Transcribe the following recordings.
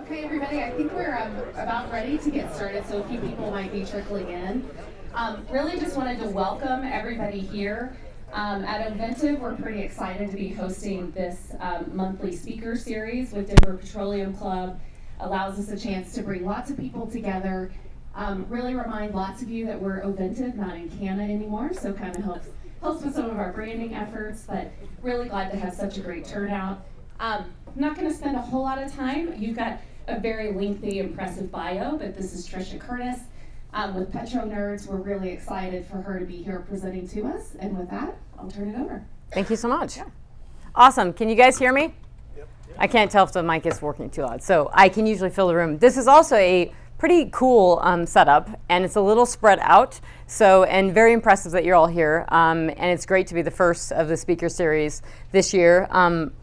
Okay, everybody, I think we're about ready to get started, so a few people might be trickling in. Really just wanted to welcome everybody here. At Oventive, we're pretty excited to be hosting this monthly speaker series with Denver Petroleum Club. Allows us a chance to bring lots of people together, really remind lots of you that we're Oventive, not in Canna anymore, so kind of helps with some of our branding efforts, but really glad to have such a great turnout. I'm not going to spend a whole lot of time. You've got a very lengthy, impressive bio, but this is Trisha Curtis with Petro Nerds. We're really excited for her to be here presenting to us, and with that, I'll turn it over. Thank you so much. Yeah. Awesome. Can you guys hear me? Yep. I can't tell if the mic is working too loud, so I can usually fill the room. This is also a pretty cool setup, and it's a little spread out, and very impressive that you're all here, and it's great to be the first of the speaker series this year.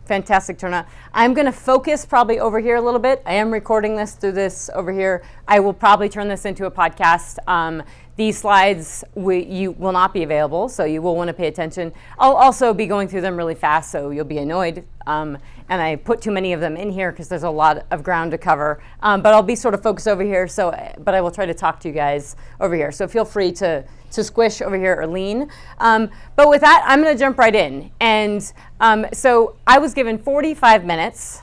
Fantastic turnout. I'm going to focus probably over here a little bit. I am recording this through this over here. I will probably turn this into a podcast. These slides you will not be available, so you will want to pay attention. I'll also be going through them really fast, so you'll be annoyed. And I put too many of them in here because there's a lot of ground to cover. But I'll be sort of focused over here, but I will try to talk to you guys over here. So feel free to squish over here or lean. But with that, I'm going to jump right in. And so I was given 45 minutes,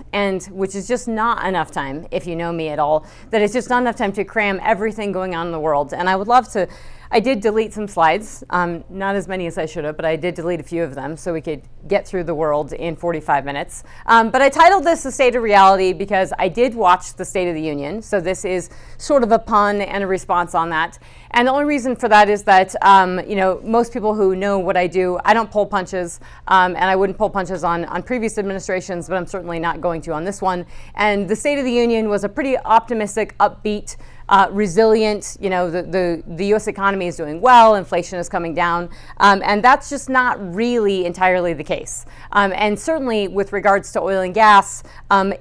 which is just not enough time, if you know me at all, that it's just not enough time to cram everything going on in the world. And I would love to. I did delete some slides, not as many as I should have, but I did delete a few of them so we could get through the world in 45 minutes. But I titled this The State of Reality because I did watch the State of the Union, so this is sort of a pun and a response on that. And the only reason for that is that, most people who know what I do, I don't pull punches, and I wouldn't pull punches on previous administrations, but I'm certainly not going to on this one. And the State of the Union was a pretty optimistic, upbeat, resilient, the U.S. economy is doing well, inflation is coming down, and that's just not really entirely the case. And certainly with regards to oil and gas,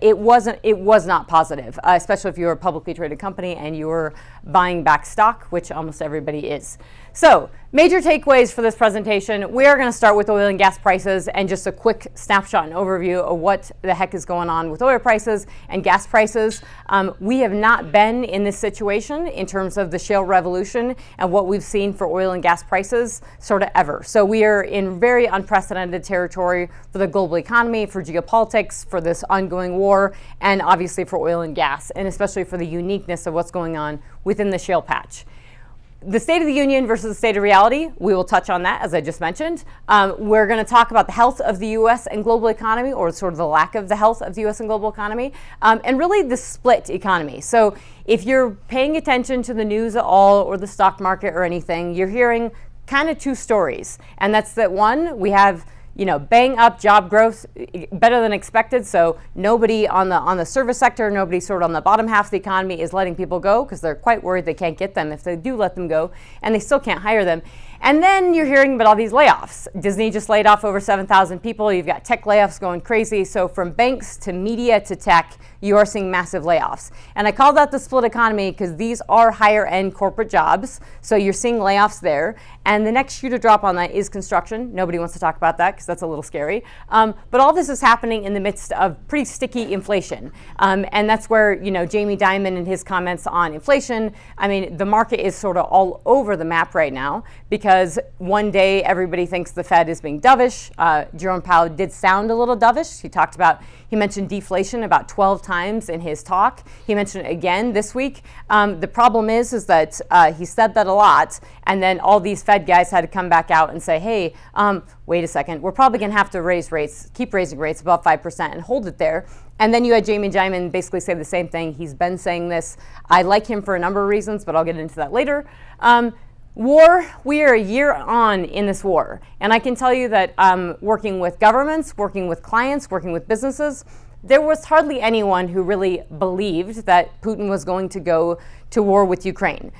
it was not positive, especially if you were a publicly traded company and you were buying back stock, which almost everybody is. So, major takeaways for this presentation. We are going to start with oil and gas prices and just a quick snapshot and overview of what the heck is going on with oil prices and gas prices. We have not been in this situation in terms of the shale revolution and what we've seen for oil and gas prices sort of ever. So we are in very unprecedented territory for the global economy, for geopolitics, for this ongoing war, and obviously for oil and gas, and especially for the uniqueness of what's going on within the shale patch. The State of the Union versus the State of Reality, we will touch on that, as I just mentioned. We're going to talk about the health of the U.S. and global economy, or sort of the lack of the health of the U.S. and global economy, and really the split economy. So if you're paying attention to the news at all, or the stock market or anything, you're hearing kind of two stories. And that's that one, we have bang up job growth, better than expected. So nobody on the service sector, nobody sort of on the bottom half of the economy is letting people go because they're quite worried they can't get them if they do let them go, and they still can't hire them. And then you're hearing about all these layoffs. Disney just laid off over 7,000 people. You've got tech layoffs going crazy. So from banks to media to tech, you are seeing massive layoffs. And I call that the split economy because these are higher end corporate jobs. So you're seeing layoffs there. And the next shoe to drop on that is construction. Nobody wants to talk about that because that's a little scary. But all this is happening in the midst of pretty sticky inflation. And that's where, Jamie Dimon and his comments on inflation, the market is sort of all over the map right now because one day everybody thinks the Fed is being dovish. Jerome Powell did sound a little dovish. He mentioned deflation about 12 times in his talk. He mentioned it again this week. The problem is that he said that a lot, and then all these Fed guys had to come back out and say, hey, wait a second, we're probably going to have to keep raising rates above 5% and hold it there. And then you had Jamie Dimon basically say the same thing. He's been saying this. I like him for a number of reasons, but I'll get into that later. War, we are a year on in this war. And I can tell you that working with governments, working with clients, working with businesses, there was hardly anyone who really believed that Putin was going to go to war with Ukraine.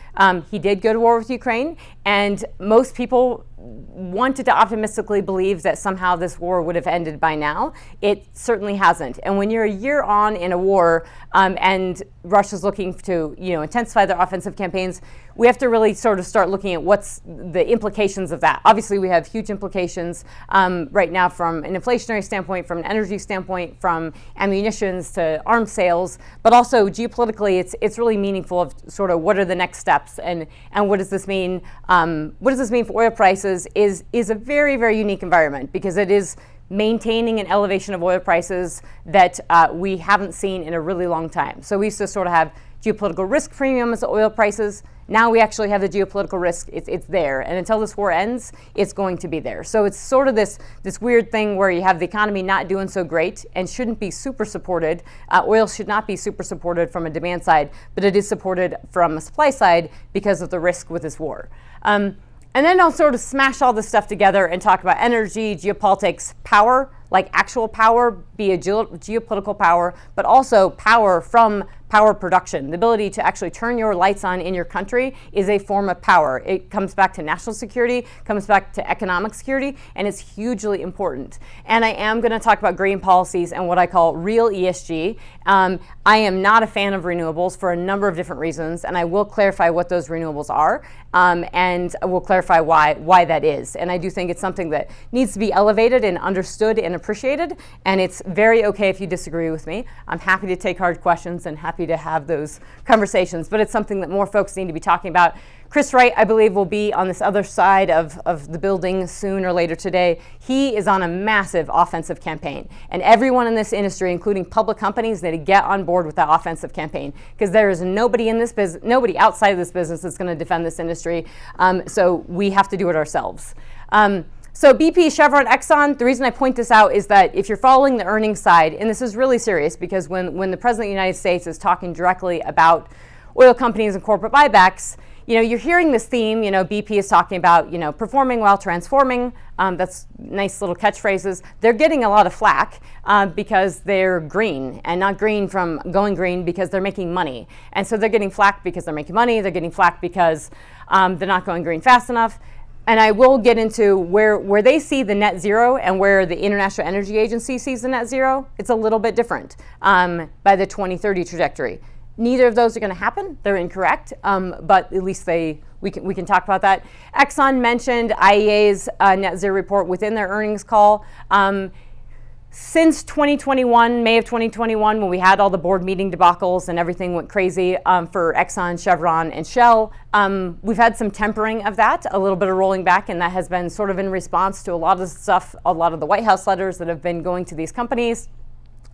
He did go to war with Ukraine, and most people wanted to optimistically believe that somehow this war would have ended by now. It certainly hasn't. And when you're a year on in a war and Russia's looking to intensify their offensive campaigns, we have to really sort of start looking at what's the implications of that. Obviously, we have huge implications right now from an inflationary standpoint, from an energy standpoint, from ammunitions to arms sales, but also geopolitically, it's really meaningful of sort of what are the next steps and what does this mean? What does this mean for oil prices? Is a very, very unique environment because it is maintaining an elevation of oil prices that we haven't seen in a really long time. So we used to sort of have geopolitical risk premiums, oil prices. Now we actually have the geopolitical risk. It's there, and until this war ends, it's going to be there. So it's sort of this weird thing where you have the economy not doing so great and shouldn't be super supported. Oil should not be super supported from a demand side, but it is supported from a supply side because of the risk with this war. And then I'll sort of smash all this stuff together and talk about energy, geopolitics, power, like actual power, be a geopolitical power, but also power from power production. The ability to actually turn your lights on in your country is a form of power. It comes back to national security, comes back to economic security, and it's hugely important. And I am going to talk about green policies and what I call real ESG. I am not a fan of renewables for a number of different reasons, and I will clarify what those renewables are, and I will clarify why that is. And I do think it's something that needs to be elevated and understood and appreciated, and it's very okay if you disagree with me. I'm happy to take hard questions and happy to have those conversations, but it's something that more folks need to be talking about. Chris Wright, I believe, will be on this other side of the building soon or later today. He is on a massive offensive campaign, and everyone in this industry, including public companies, need to get on board with that offensive campaign because there is nobody in this business, nobody outside of this business that's going to defend this industry. So we have to do it ourselves. So BP, Chevron, Exxon, the reason I point this out is that if you're following the earnings side, and this is really serious because when the President of the United States is talking directly about oil companies and corporate buybacks, you're hearing this theme. BP is talking about, performing while transforming. That's nice little catchphrases. They're getting a lot of flack because they're green, and not green from going green because they're making money. And so they're getting flack because they're making money. They're getting flack because they're not going green fast enough. And I will get into where they see the net zero and where the International Energy Agency sees the net zero. It's a little bit different by the 2030 trajectory. Neither of those are going to happen. They're incorrect, but at least we can talk about that. Exxon mentioned IEA's net zero report within their earnings call. Since 2021, May of 2021, when we had all the board meeting debacles and everything went crazy for Exxon, Chevron, and Shell, we've had some tempering of that, a little bit of rolling back, and that has been sort of in response to a lot of the stuff, a lot of the White House letters that have been going to these companies.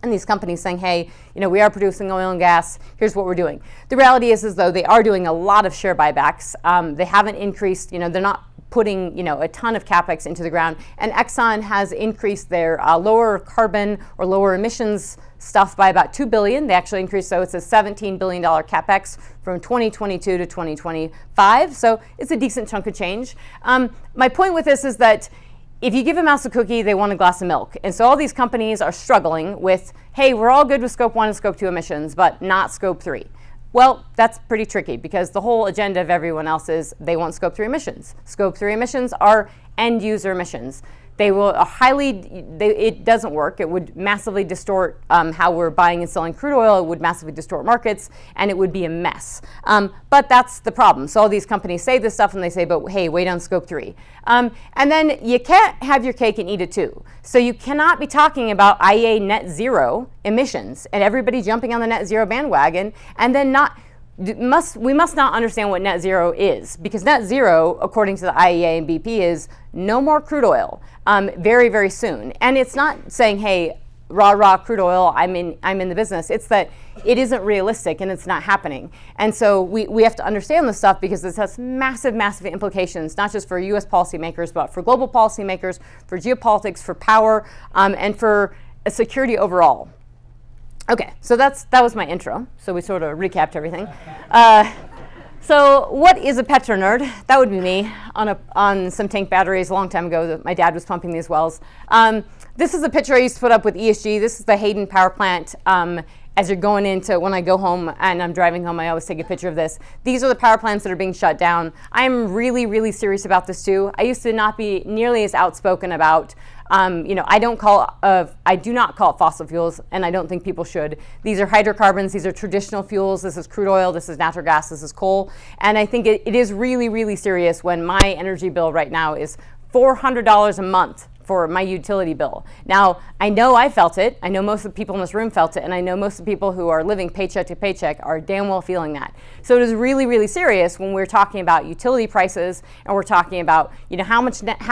And these companies saying, hey, we are producing oil and gas, here's what we're doing. The reality is though they are doing a lot of share buybacks. They haven't increased, they're not putting a ton of capex into the ground. And Exxon has increased their lower carbon or lower emissions stuff by about $2 billion. They actually increased, so it's a $17 billion capex from 2022 to 2025. So it's a decent chunk of change. My point with this is that if you give a mouse a cookie, they want a glass of milk. And so all these companies are struggling with, hey, we're all good with Scope 1 and Scope 2 emissions, but not Scope 3. Well, that's pretty tricky because the whole agenda of everyone else is they want Scope 3 emissions. Scope 3 emissions are end user emissions. They will it doesn't work. It would massively distort how we're buying and selling crude oil. It would massively distort markets, and it would be a mess. But that's the problem. So all these companies say this stuff, and they say, but hey, wait on Scope 3. And then you can't have your cake and eat it too. So you cannot be talking about IEA net zero emissions and everybody jumping on the net zero bandwagon and then we must not understand what net zero is, because net zero, according to the IEA and BP, is no more crude oil very, very soon. And it's not saying, hey, raw crude oil, I'm in the business. It's that it isn't realistic and it's not happening. And so we have to understand this stuff because this has massive, massive implications, not just for US policymakers, but for global policymakers, for geopolitics, for power, and for security overall. Okay, so that was my intro. So we sort of recapped everything. So what is a petro nerd? That would be me on some tank batteries a long time ago that my dad was pumping these wells. This is a picture I used to put up with ESG. This is the Hayden power plant. As you're going into, when I go home and I'm driving home, I always take a picture of this. These are the power plants that are being shut down. I'm really, really serious about this too. I used to not be nearly as outspoken about I do not call it fossil fuels, and I don't think people should. These are hydrocarbons. These are traditional fuels. This is crude oil. This is natural gas. This is coal. And I think it is really, really serious when my energy bill right now is $400 a month for my utility bill. Now, I know I felt it. I know most of the people in this room felt it, and I know most of the people who are living paycheck to paycheck are damn well feeling that. So it is really, really serious when we're talking about utility prices, and we're talking about how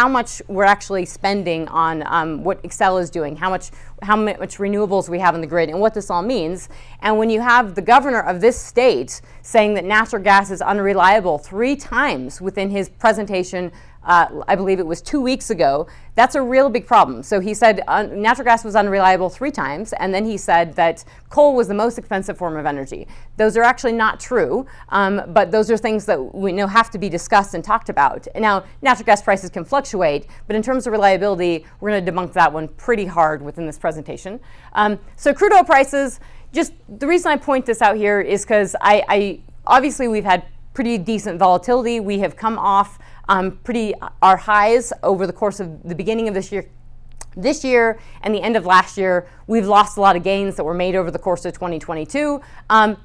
much we're actually spending on what Xcel is doing, how much renewables we have in the grid, and what this all means. And when you have the governor of this state saying that natural gas is unreliable 3 times within his presentation, I believe it was 2 weeks ago, that's a real big problem. So he said natural gas was unreliable 3 times, and then he said that coal was the most expensive form of energy. Those are actually not true, but those are things that we know have to be discussed and talked about. Now, natural gas prices can fluctuate, but in terms of reliability, we're going to debunk that one pretty hard within this presentation. So crude oil prices, just the reason I point this out here is because obviously we've had pretty decent volatility. We have come off our highs over the course of the beginning of this year and the end of last year. We've lost a lot of gains that were made over the course of 2022.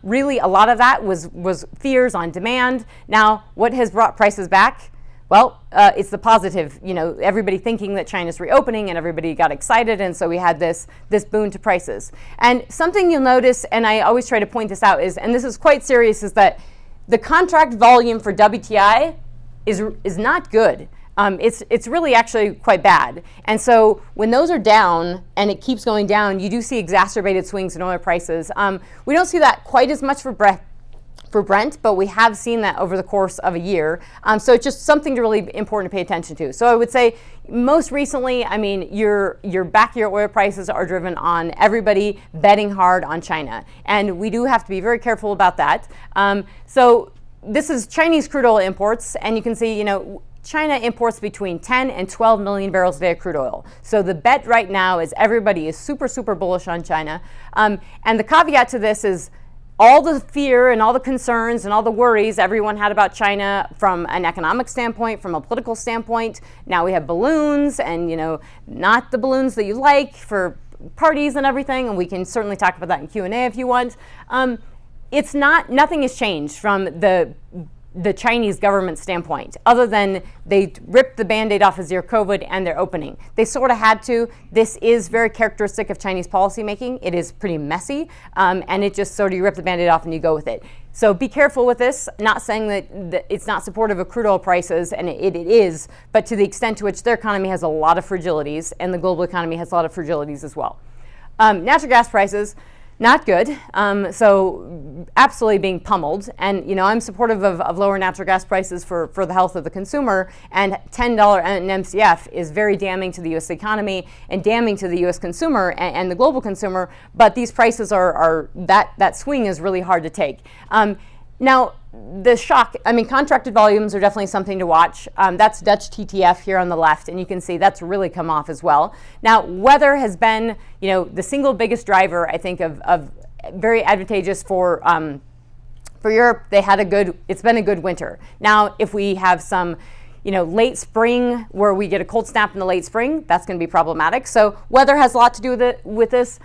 Really, a lot of that was fears on demand. Now, what has brought prices back? Well, it's the positive. Everybody thinking that China's reopening, and everybody got excited, and so we had this boon to prices. And something you'll notice, and I always try to point this out, and this is quite serious, is that the contract volume for WTI is not good. It's really actually quite bad. And so when those are down and it keeps going down, you do see exacerbated swings in oil prices. We don't see that quite as much for Brent, but we have seen that over the course of a year. So it's just something really important to pay attention to. So I would say most recently, your oil prices are driven on everybody betting hard on China. And we do have to be very careful about that. So this is Chinese crude oil imports, and you can see, China imports between 10 and 12 million barrels a day of crude oil. So the bet right now is everybody is super, super bullish on China. And the caveat to this is all the fear and all the concerns and all the worries everyone had about China from an economic standpoint, from a political standpoint. Now we have balloons and, not the balloons that you like for parties and everything, and we can certainly talk about that in Q&A if you want. Nothing has changed from the Chinese government standpoint, other than they ripped the Band-Aid off of zero COVID and they're opening. They sort of had to. This is very characteristic of Chinese policymaking. It is pretty messy, and it just sort of you rip the Band-Aid off and you go with it. So be careful with this. Not saying that it's not supportive of crude oil prices, and it is, but to the extent to which their economy has a lot of fragilities, and the global economy has a lot of fragilities as well. Natural gas prices, not good. So absolutely being pummeled. And, I'm supportive of lower natural gas prices for the health of the consumer. And $10 an MCF is very damning to the U.S. economy and damning to the U.S. consumer and the global consumer. But these prices that swing is really hard to take. Now, the shock, contracted volumes are definitely something to watch. That's Dutch TTF here on the left, and you can see that's really come off as well. Now, weather has been, the single biggest driver, I think, of very advantageous for Europe. It's been a good winter. Now, if we have some, late spring where we get a cold snap in the late spring, that's going to be problematic. So weather has a lot to do with this.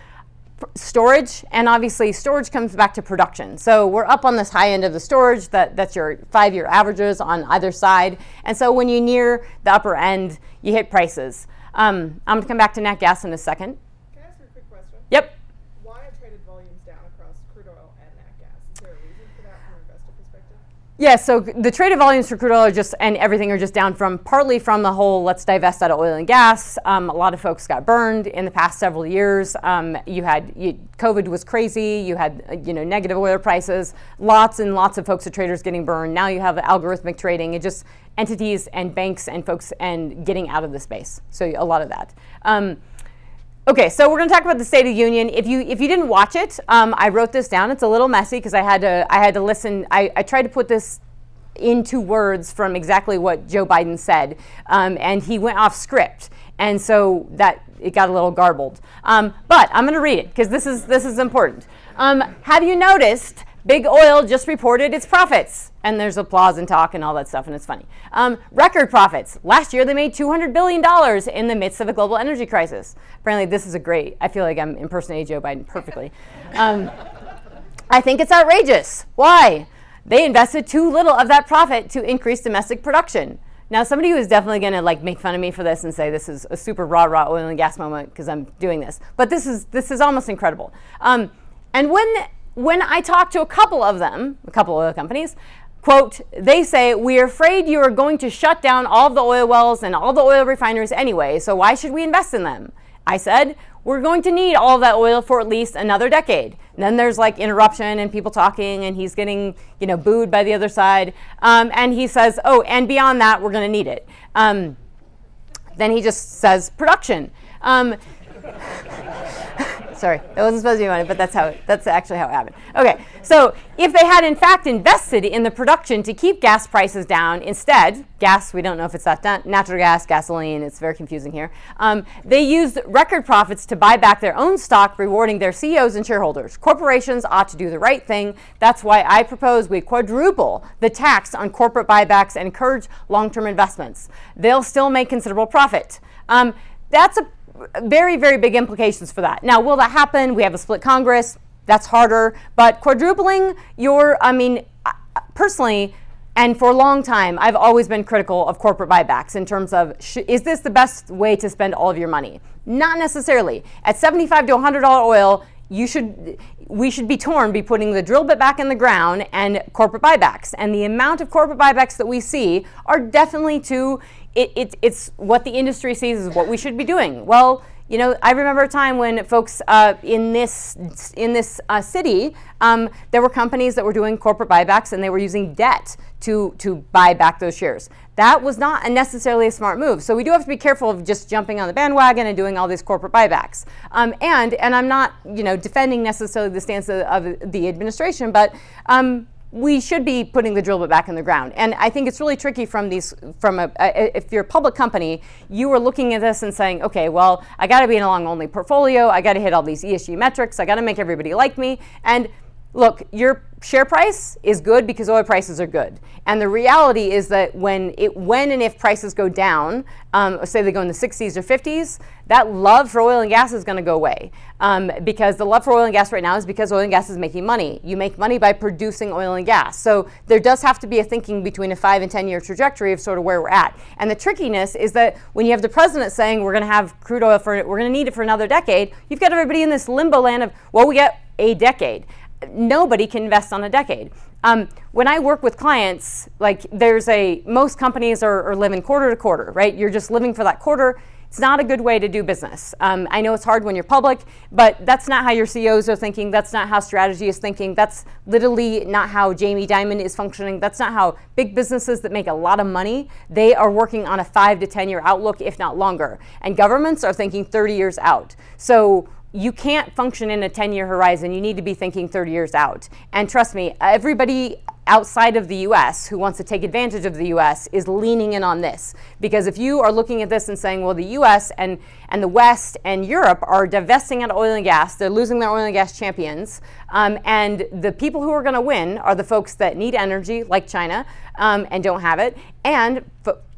Storage, and obviously storage comes back to production. So we're up on this high end of the storage, that's your 5-year averages on either side. And so when you near the upper end, you hit prices. I'm going to come back to nat gas in a second. Can I ask you a quick question? Yep. Why are traded volumes down across crude oil and nat gas? Is there a reason for that from an investor perspective? Yeah, so the traded volumes for crude oil and everything are just down partly from the whole let's divest out of oil and gas. A lot of folks got burned in the past several years. COVID was crazy. You had negative oil prices. Lots and lots of folks, traders getting burned. Now you have algorithmic trading. It just entities and banks and folks and getting out of the space. So a lot of that. Okay, so we're going to talk about the State of the Union. If you didn't watch it, I wrote this down. It's a little messy because I had to listen. I tried to put this into words from exactly what Joe Biden said, and he went off script, and so that it got a little garbled. But I'm going to read it because this is important. Have you noticed? Big Oil just reported its profits. And there's applause and talk and all that stuff, and it's funny. Record profits. Last year, they made $200 billion in the midst of a global energy crisis. Apparently, this is I feel like I'm impersonating Joe Biden perfectly. I think it's outrageous. Why? They invested too little of that profit to increase domestic production. Now, somebody who is definitely going to make fun of me for this and say this is a super rah-rah oil and gas moment because I'm doing this, but this is almost incredible. And when I talk to a couple of oil companies, quote, they say, "We are afraid you are going to shut down all of the oil wells and all the oil refineries anyway, so why should we invest in them?" I said, "We're going to need all of that oil for at least another decade." And then there's interruption and people talking, and he's getting booed by the other side. And he says, "Oh, and beyond that, we're going to need it." Then he just says production. Sorry, that wasn't supposed to be funny, but that's actually how it happened. Okay, so if they had in fact invested in the production to keep gas prices down, instead, gas, we don't know if it's that natural gas, gasoline, it's very confusing here. They used record profits to buy back their own stock, rewarding their CEOs and shareholders. Corporations ought to do the right thing. That's why I propose we quadruple the tax on corporate buybacks and encourage long-term investments. They'll still make considerable profit. That's a very, very big implications for that. Now, will that happen? We have a split Congress. That's harder. But quadrupling personally, and for a long time, I've always been critical of corporate buybacks in terms of, is this the best way to spend all of your money? Not necessarily. At $75 to $100 oil, we should be putting the drill bit back in the ground and corporate buybacks. And the amount of corporate buybacks that we see are definitely it's what the industry sees is what we should be doing. Well, I remember a time when folks in this city, there were companies that were doing corporate buybacks and they were using debt to buy back those shares. That was not necessarily a smart move. So we do have to be careful of just jumping on the bandwagon and doing all these corporate buybacks. And I'm not defending necessarily the stance of the administration, but we should be putting the drill bit back in the ground. And I think it's really tricky if you're a public company, you are looking at this and saying, okay, well, I got to be in a long-only portfolio. I got to hit all these ESG metrics. I got to make everybody like me. And look, your share price is good because oil prices are good. And the reality is that when and if prices go down, say they go in the 60s or 50s, that love for oil and gas is going to go away. Because the love for oil and gas right now is because oil and gas is making money. You make money by producing oil and gas. So there does have to be a thinking between a 5 and 10 year trajectory of sort of where we're at. And the trickiness is that when you have the president saying we're going to have crude oil we're going to need it for another decade, you've got everybody in this limbo land of, well, we get a decade. Nobody can invest on a decade. When I work with clients, most companies are living quarter to quarter, right? You're just living for that quarter. It's not a good way to do business. I know it's hard when you're public, but that's not how your CEOs are thinking. That's not how strategy is thinking. That's literally not how Jamie Dimon is functioning. That's not how big businesses that make a lot of money, they are working on a 5 to 10 year outlook, if not longer. And governments are thinking 30 years out. So you can't function in a 10-year horizon. You need to be thinking 30 years out. And trust me, everybody outside of the US who wants to take advantage of the US is leaning in on this. Because if you are looking at this and saying, well, the US and the West and Europe are divesting out of oil and gas, they're losing their oil and gas champions, and the people who are going to win are the folks that need energy, like China, and don't have it, and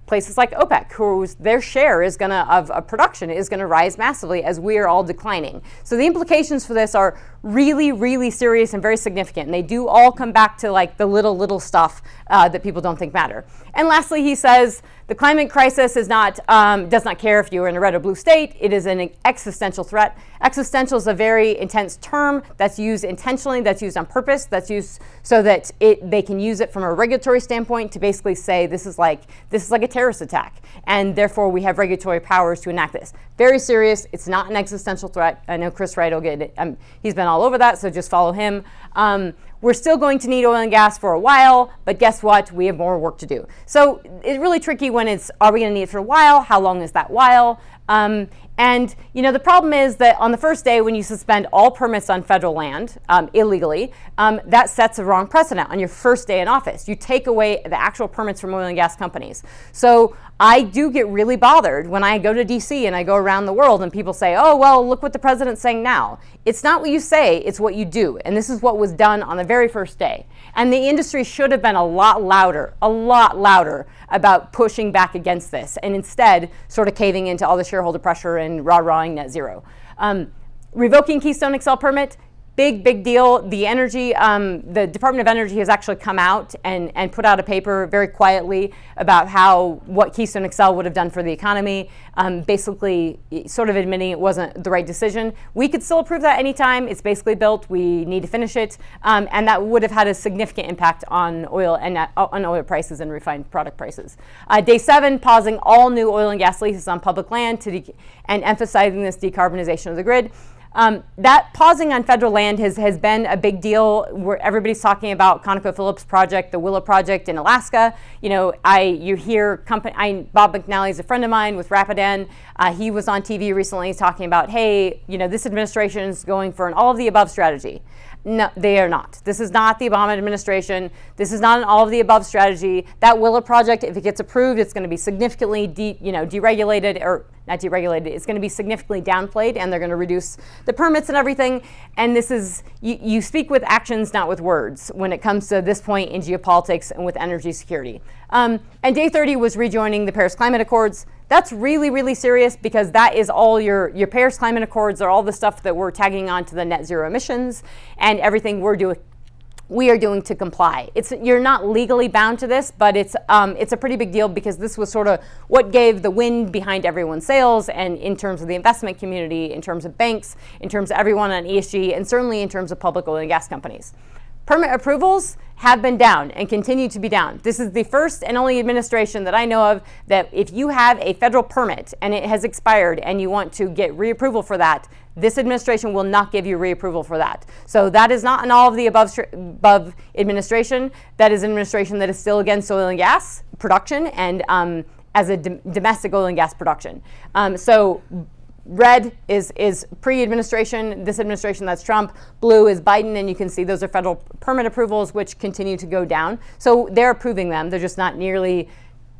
places like OPEC, whose their share of production is going to rise massively as we are all declining. So the implications for this are really, really serious and very significant. And they do all come back to the little stuff that people don't think matter. And lastly, he says the climate crisis does not care if you're in a red or blue state. It is an existential threat. Existential is a very intense term that's used intentionally, that's used on purpose, that's used so that they can use it from a regulatory standpoint to basically say this is like a terrorist attack, and therefore we have regulatory powers to enact this. Very serious. It's not an existential threat. I know Chris Wright will get it. He's been all over that, so just follow him. We're still going to need oil and gas for a while, but guess what? We have more work to do. So it's really tricky when are we going to need it for a while? How long is that while? And And the problem is that on the first day, when you suspend all permits on federal land illegally, that sets a wrong precedent on your first day in office. You take away the actual permits from oil and gas companies. So I do get really bothered when I go to DC and I go around the world and people say, oh, well, look what the president's saying now. It's not what you say, it's what you do. And this is what was done on the very first day. And the industry should have been a lot louder about pushing back against this, and instead sort of caving into all the shareholder pressure and rah-rahing net zero. Revoking Keystone XL permit, big deal. The Department of Energy has actually come out and put out a paper very quietly about what Keystone XL would have done for the economy, basically sort of admitting it wasn't the right decision. We could still approve that anytime. It's basically built. We need to finish it, and that would have had a significant impact on oil and on oil prices and refined product prices. Day 7, pausing all new oil and gas leases on public land and emphasizing this decarbonization of the grid. That pausing on federal land has been a big deal, where everybody's talking about ConocoPhillips project, the Willow project in Alaska. You hear Bob McNally is a friend of mine with Rapidan. He was on TV recently talking about, hey, this administration is going for an all of the above strategy. No, they are not. This is not the Obama administration. This is not an all-of-the-above strategy. That Willow project, if it gets approved, it's going to be significantly deregulated, or not deregulated. It's going to be significantly downplayed, and they're going to reduce the permits and everything. And this is, you speak with actions, not with words, when it comes to this point in geopolitics and with energy security. And day 30 was rejoining the Paris Climate Accords. That's really, really serious, because that is all your Paris Climate Accords are all the stuff that we're tagging on to the net zero emissions and everything we are doing to comply. You're not legally bound to this, but it's a pretty big deal, because this was sort of what gave the wind behind everyone's sails, and in terms of the investment community, in terms of banks, in terms of everyone on ESG, and certainly in terms of public oil and gas companies. Permit approvals have been down and continue to be down. This is the first and only administration that I know of that if you have a federal permit and it has expired and you want to get reapproval for that, this administration will not give you reapproval for that. So that is not an all of the above administration. That is an administration that is still against oil and gas production and as a domestic oil and gas production. So red is pre-administration, this administration, that's Trump. Blue is Biden, and you can see those are federal permit approvals, which continue to go down. So they're approving them. They're just not nearly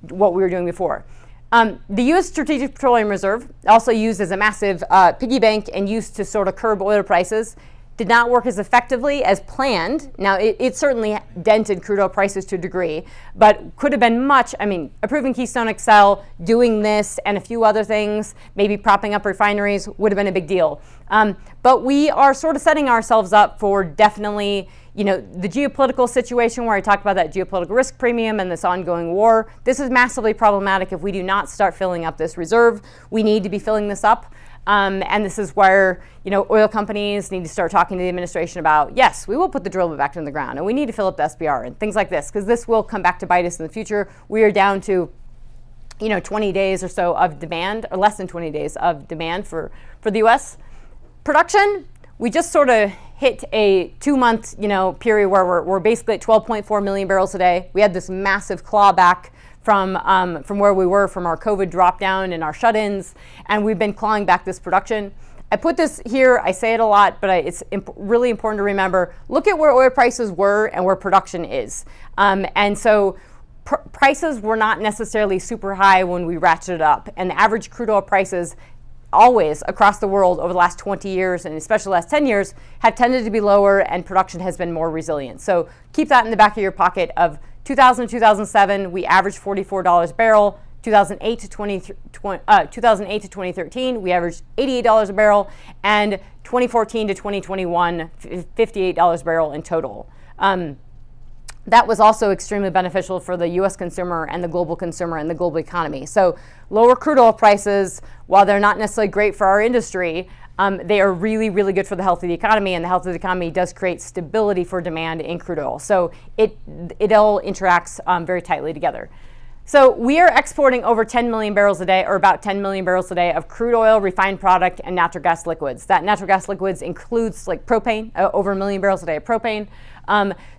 what we were doing before. The U.S. Strategic Petroleum Reserve, also used as a massive piggy bank and used to sort of curb oil prices, did not work as effectively as planned. Now, it certainly dented crude oil prices to a degree, but could have been approving Keystone XL, doing this and a few other things, maybe propping up refineries would have been a big deal. But we are sort of setting ourselves up for definitely, the geopolitical situation where I talked about that geopolitical risk premium and this ongoing war. This is massively problematic if we do not start filling up this reserve. We need to be filling this up. And this is where, oil companies need to start talking to the administration about, yes, we will put the drill bit back in the ground, and we need to fill up the SPR and things like this, because this will come back to bite us in the future. We are down to, 20 days or so of demand, or less than 20 days of demand for the U.S. Production, we just sort of hit a 2-month, period where we're basically at 12.4 million barrels a day. We had this massive clawback from where we were from our COVID drop down and our shut-ins, and we've been clawing back this production. I put this here, I say it a lot, but it's really important to remember, look at where oil prices were and where production is. And so prices were not necessarily super high when we ratcheted up, and the average crude oil prices always across the world over the last 20 years, and especially the last 10 years, have tended to be lower, and production has been more resilient. So keep that in the back of your pocket. Of 2000 to 2007, we averaged $44 a barrel. 2008 to 2013, we averaged $88 a barrel, and 2014 to 2021, $58 a barrel in total. That was also extremely beneficial for the U.S. consumer and the global consumer and the global economy. So lower crude oil prices, while they're not necessarily great for our industry, they are really, really good for the health of the economy, and the health of the economy does create stability for demand in crude oil. So it all interacts very tightly together. So we are exporting over 10 million barrels a day, or about 10 million barrels a day of crude oil, refined product, and natural gas liquids. That natural gas liquids includes like propane, over 1 million barrels a day of propane.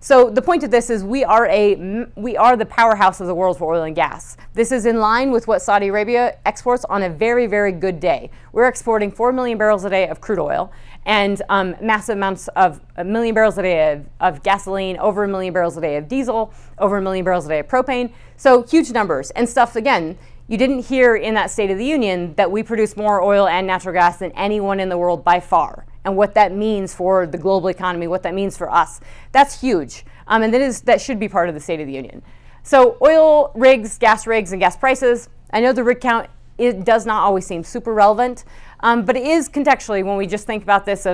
So the point of this is we are the powerhouse of the world for oil and gas. This is in line with what Saudi Arabia exports on a very, very good day. We're exporting 4 million barrels a day of crude oil and massive amounts of 1 million barrels a day of gasoline, over 1 million barrels a day of diesel, over 1 million barrels a day of propane. So huge numbers and stuff. Again, you didn't hear in that State of the Union that we produce more oil and natural gas than anyone in the world by far, and what that means for the global economy, what that means for us. That's huge, and that should be part of the State of the Union. So oil rigs, and gas prices. I know the rig count, it does not always seem super relevant, but it is contextually when we just think about this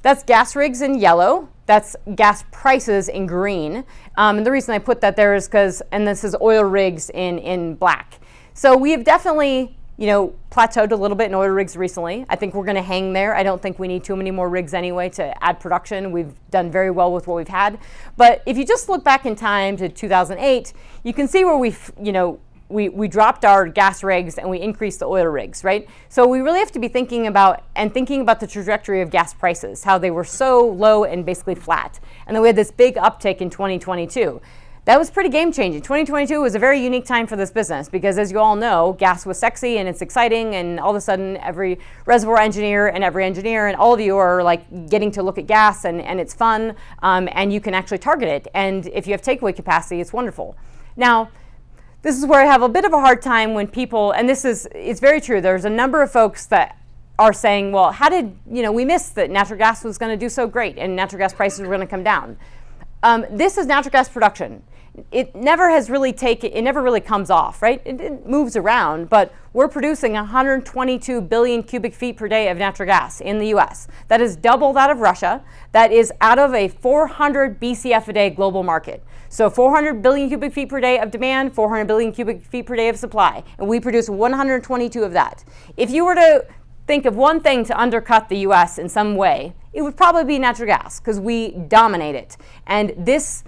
that's gas rigs in yellow, that's gas prices in green, and the reason I put that there is and this is oil rigs in black. So we have definitely, plateaued a little bit in oil rigs recently. I think we're going to hang there. I don't think we need too many more rigs anyway to add production. We've done very well with what we've had. But if you just look back in time to 2008, you can see where we dropped our gas rigs and we increased the oil rigs, right? So we really have to be thinking about the trajectory of gas prices, how they were so low and basically flat. And then we had this big uptick in 2022. That was pretty game changing. 2022 was a very unique time for this business because, as you all know, gas was sexy and it's exciting, and all of a sudden every reservoir engineer and all of you are like getting to look at gas and it's fun, and you can actually target it. And if you have takeaway capacity, it's wonderful. Now, this is where I have a bit of a hard time when people, and it's very true, there's a number of folks that are saying, well, how did, we missed that natural gas was going to do so great and natural gas prices were going to come down. This is natural gas production. It never really comes off, right? It moves around, but we're producing 122 billion cubic feet per day of natural gas in the US. That is double that of Russia. That is out of a 400 BCF a day global market. So 400 billion cubic feet per day of demand, 400 billion cubic feet per day of supply, and we produce 122 of that. If you were to think of one thing to undercut the US in some way, it would probably be natural gas because we dominate it. And this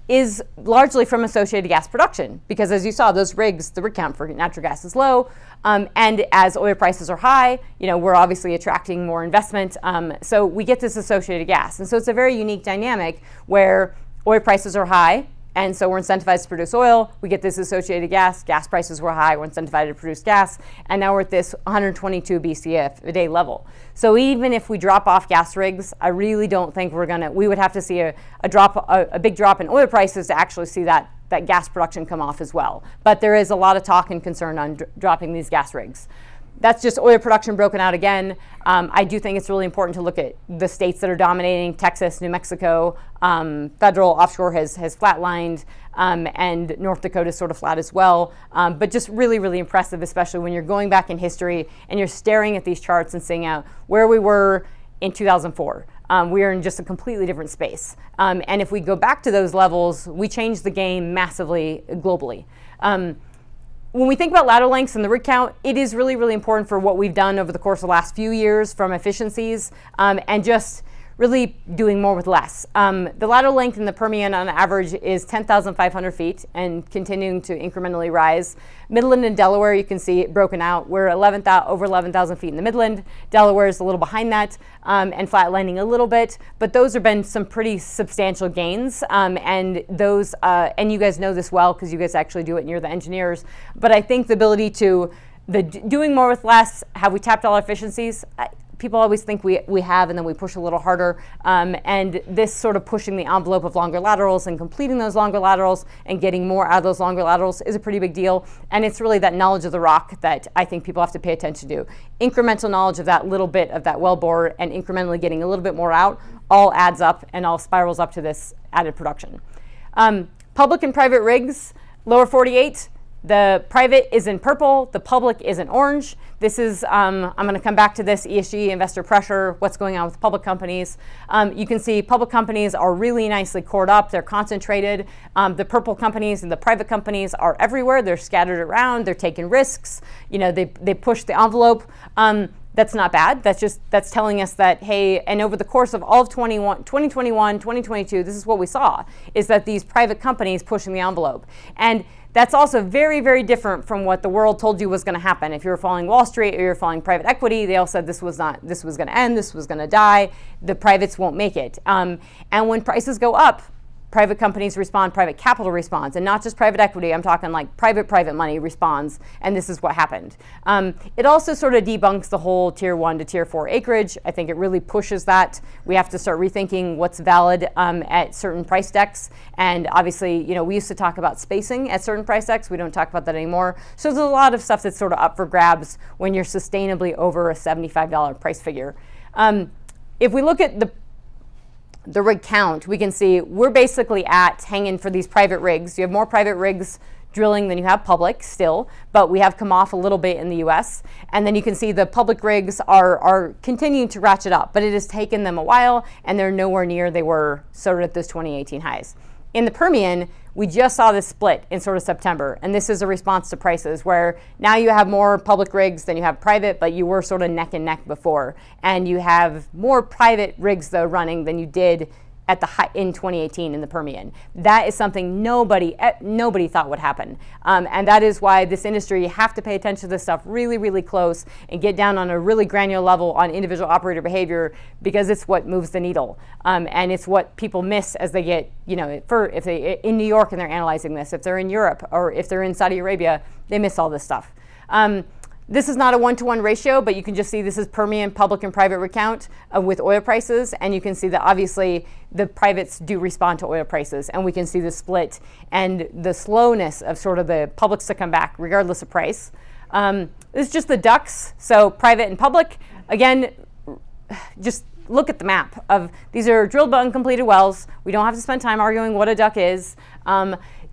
is largely from associated gas production because, as you saw, the rig count for natural gas is low, and as oil prices are high, we're obviously attracting more investment, so we get this associated gas. And so it's a very unique dynamic where oil prices are high, and so we're incentivized to produce oil. We get this associated gas. Gas prices were high. We're incentivized to produce gas. And now we're at this 122 BCF a day level. So even if we drop off gas rigs, I really don't think we would have to see a big drop in oil prices to actually see that gas production come off as well. But there is a lot of talk and concern on dropping these gas rigs. That's just oil production broken out again. I do think it's really important to look at the states that are dominating. Texas, New Mexico, federal offshore has flatlined, and North Dakota is sort of flat as well. But just really, really impressive, especially when you're going back in history and you're staring at these charts and seeing out where we were in 2004. We are in just a completely different space. And if we go back to those levels, we changed the game massively globally. When we think about lateral lengths and the rig count, it is really, really important for what we've done over the course of the last few years from efficiencies, and just really doing more with less. The lateral length in the Permian on average is 10,500 feet and continuing to incrementally rise. Midland and Delaware, you can see it broken out. We're over 11,000 feet in the Midland. Delaware is a little behind that, and flatlining a little bit, but those have been some pretty substantial gains, and those, and you guys know this well because you guys actually do it and you're the engineers, but I think the ability to, doing more with less, have we tapped all our efficiencies? People always think we have, and then we push a little harder. And this sort of pushing the envelope of longer laterals and completing those longer laterals and getting more out of those longer laterals is a pretty big deal. And it's really that knowledge of the rock that I think people have to pay attention to. Incremental knowledge of that little bit of that wellbore and incrementally getting a little bit more out all adds up and all spirals up to this added production. Public and private rigs, lower 48. The private is in purple, the public is in orange. This is, I'm going to come back to this, ESG, investor pressure, what's going on with public companies. You can see public companies are really nicely cored up, they're concentrated. The purple companies and the private companies are everywhere, they're scattered around, they're taking risks, they push the envelope. That's not bad. That's telling us that, hey, and over the course of all of 2021, 2022, this is what we saw, is that these private companies pushing the envelope. And that's also very, very different from what the world told you was going to happen. If you were following Wall Street or you're following private equity, they all said this was going to end, this was going to die, the privates won't make it. And when prices go up, private companies respond, private capital responds, and not just private equity. I'm talking like private money responds, and this is what happened. It also sort of debunks the whole tier 1 to tier 4 acreage. I think it really pushes that. We have to start rethinking what's valid at certain price decks, and obviously, we used to talk about spacing at certain price decks. We don't talk about that anymore. So there's a lot of stuff that's sort of up for grabs when you're sustainably over a $75 price figure. If we look at the rig count, we can see we're basically hanging for these private rigs. You have more private rigs drilling than you have public still, but we have come off a little bit in the US. And then you can see the public rigs are continuing to ratchet up, but it has taken them a while, and they're nowhere near they were sort of at those 2018 highs. In the Permian, we just saw this split in sort of September, and this is a response to prices where now you have more public rigs than you have private, but you were sort of neck and neck before, and you have more private rigs though running than you did at the high in 2018 in the Permian. That is something nobody thought would happen, and that is why this industry, you have to pay attention to this stuff really, really close and get down on a really granular level on individual operator behavior, because it's what moves the needle, and it's what people miss as they get, if they in New York and they're analyzing this, if they're in Europe or if they're in Saudi Arabia, they miss all this stuff. This is not a 1-to-1 ratio, but you can just see this is Permian public and private rig count with oil prices, and you can see that obviously the privates do respond to oil prices, and we can see the split and the slowness of sort of the publics to come back regardless of price. This is just the DUCs, so private and public. Again, just look at the map of these are drilled but uncompleted wells. We don't have to spend time arguing what a DUC is.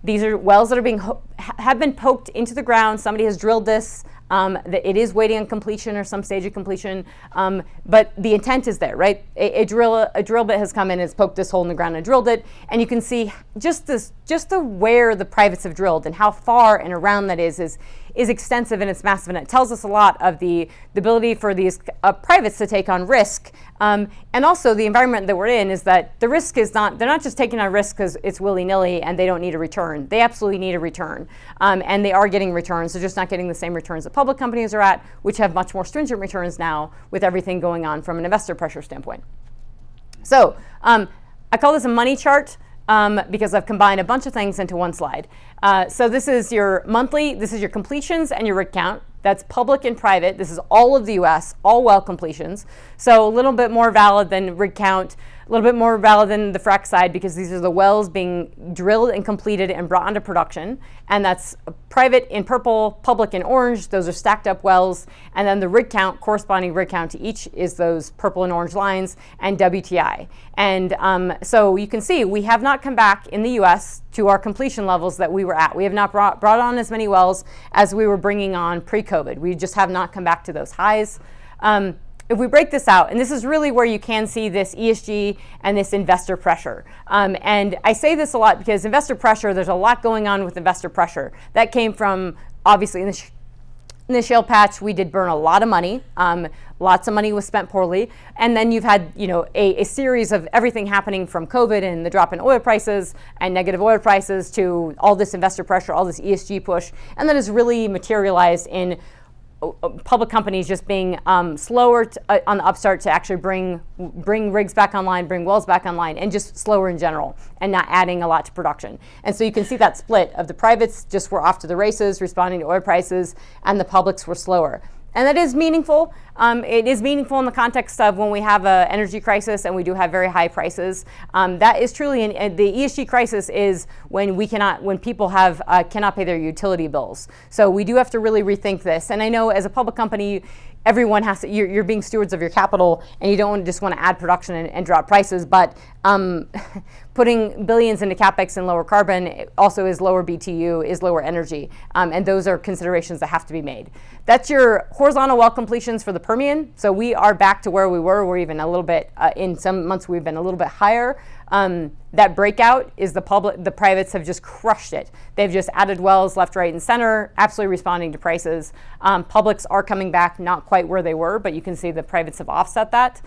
These are wells that are have been poked into the ground. Somebody has drilled this. It is waiting on completion or some stage of completion, but the intent is there, right? A drill bit has come in, has poked this hole in the ground and drilled it, and you can see just the where the privates have drilled and how far and around that is extensive and it's massive, and it tells us a lot of the ability for these privates to take on risk, and also the environment that we're in is that the risk is they're not just taking on risk because it's willy-nilly and they don't need a return. They absolutely need a return, and they are getting returns. They're just not getting the same returns that public companies are at, which have much more stringent returns now with everything going on from an investor pressure standpoint. So I call this a money chart because I've combined a bunch of things into one slide. So this is your monthly, this is your completions and your rig count. That's public and private. This is all of the US, all well completions. So a little bit more valid than rig count, a little bit more valid than the frac side, because these are the wells being drilled and completed and brought onto production. And that's private in purple, public in orange. Those are stacked up wells. And then the rig count, corresponding rig count to each, is those purple and orange lines, and WTI. And so you can see we have not come back in the US to our completion levels that we were at. We have not brought on as many wells as we were bringing on pre-COVID. We just have not come back to those highs. If we break this out, and this is really where you can see this ESG and this investor pressure. And I say this a lot because investor pressure, there's a lot going on with investor pressure. That came from, obviously, in the shale patch, we did burn a lot of money. Lots of money was spent poorly. And then you've had, a series of everything happening from COVID and the drop in oil prices and negative oil prices to all this investor pressure, all this ESG push. And that has really materialized in public companies just being slower on the upstart to actually bring rigs back online, bring wells back online, and just slower in general, and not adding a lot to production. And so you can see that split of the privates just were off to the races, responding to oil prices, and the publics were slower. And that is meaningful. It is meaningful in the context of when we have an energy crisis and we do have very high prices. That is truly, the ESG crisis is when people cannot pay their utility bills. So we do have to really rethink this. And I know as a public company, everyone has to, you're being stewards of your capital, and you don't just want to add production and drop prices, but putting billions into CapEx and lower carbon also is lower BTU, is lower energy, and those are considerations that have to be made. That's your horizontal well completions for the Permian. So we are back to where we were. We're even a little bit, in some months we've been a little bit higher. That breakout is the privates have just crushed it. They've just added wells left, right, and center, absolutely responding to prices. Publics are coming back, not quite where they were, but you can see the privates have offset that.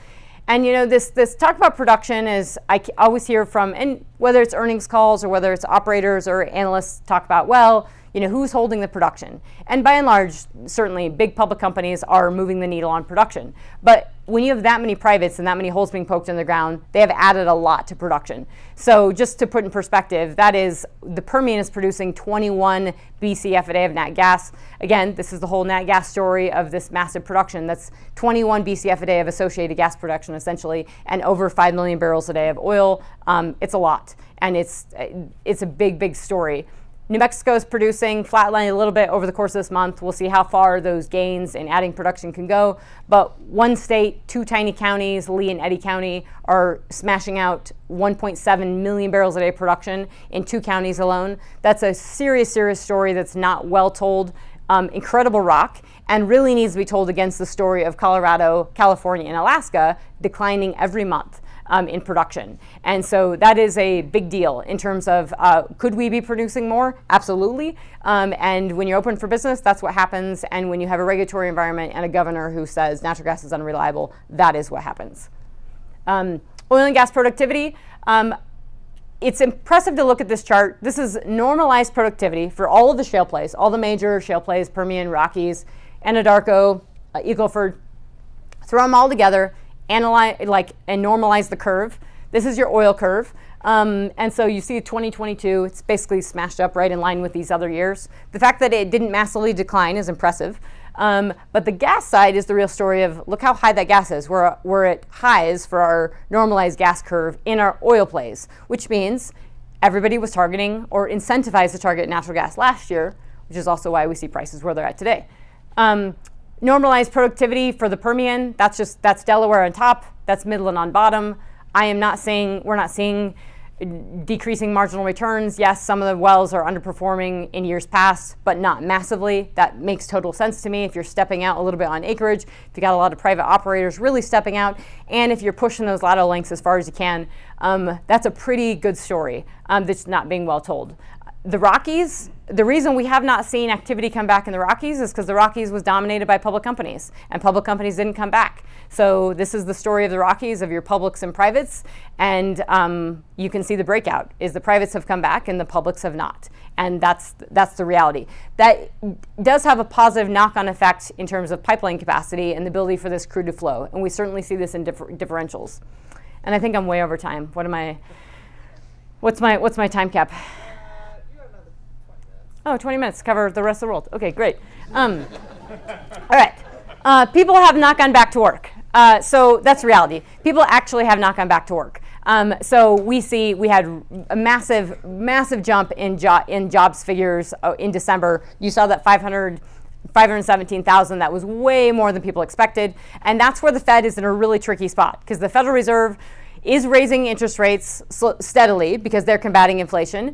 And this talk about production is, I always hear from, and whether it's earnings calls or whether it's operators or analysts talk about, well, who's holding the production? And by and large, certainly big public companies are moving the needle on production. But when you have that many privates and that many holes being poked in the ground, they have added a lot to production. So just to put in perspective, that is, the Permian is producing 21 BCF a day of nat gas. Again, this is the whole nat gas story of this massive production. That's 21 BCF a day of associated gas production, essentially, and over 5 million barrels a day of oil. It's a lot, and it's a big, big story. New Mexico is producing, flatlining a little bit over the course of this month. We'll see how far those gains in adding production can go. But one state, 2 tiny counties, Lee and Eddy County, are smashing out 1.7 million barrels a day production in 2 counties alone. That's a serious, serious story that's not well told. Incredible rock, and really needs to be told against the story of Colorado, California, and Alaska declining every month in production. And so that is a big deal in terms of could we be producing more? Absolutely. And when you're open for business, that's what happens. And when you have a regulatory environment and a governor who says natural gas is unreliable, that is what happens. Oil and gas productivity. It's impressive to look at this chart. This is normalized productivity for all of the shale plays, all the major shale plays, Permian, Rockies, Anadarko, Eagle Ford. Throw them all together, analyze and normalize the curve. This is your oil curve. And so you see 2022, it's basically smashed up right in line with these other years. The fact that it didn't massively decline is impressive. But the gas side is the real story of look how high that gas is. We're at highs for our normalized gas curve in our oil plays, which means everybody was targeting or incentivized to target natural gas last year, which is also why we see prices where they're at today. Normalized productivity for the Permian, that's Delaware on top, that's Midland on bottom. We're not seeing decreasing marginal returns. Yes, some of the wells are underperforming in years past, but not massively. That makes total sense to me if you're stepping out a little bit on acreage, if you got a lot of private operators really stepping out, and if you're pushing those lateral lengths as far as you can. That's a pretty good story that's not being well told. The Rockies, the reason we have not seen activity come back in the Rockies is because the Rockies was dominated by public companies, and public companies didn't come back. So this is the story of the Rockies, of your publics and privates, and you can see the breakout is the privates have come back and the publics have not, and that's the reality. That does have a positive knock-on effect in terms of pipeline capacity and the ability for this crude to flow, and we certainly see this in differentials. And I think I'm way over time. What's my time cap? Oh, 20 minutes, cover the rest of the world. Okay, great. All right. People have not gone back to work. So that's reality. People actually have not gone back to work. So we had a massive jump in jobs figures in December. You saw that 517,000. That was way more than people expected. And that's where the Fed is in a really tricky spot because the Federal Reserve is raising interest rates steadily because they're combating inflation.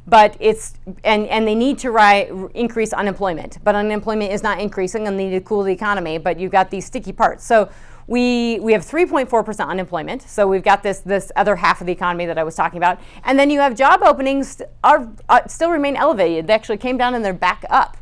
But they need to increase unemployment, but unemployment is not increasing, and they need to cool the economy. But you've got these sticky parts. So we have 3.4% unemployment. So we've got this other half of the economy that I was talking about, and then you have job openings still remain elevated. They actually came down and they're back up.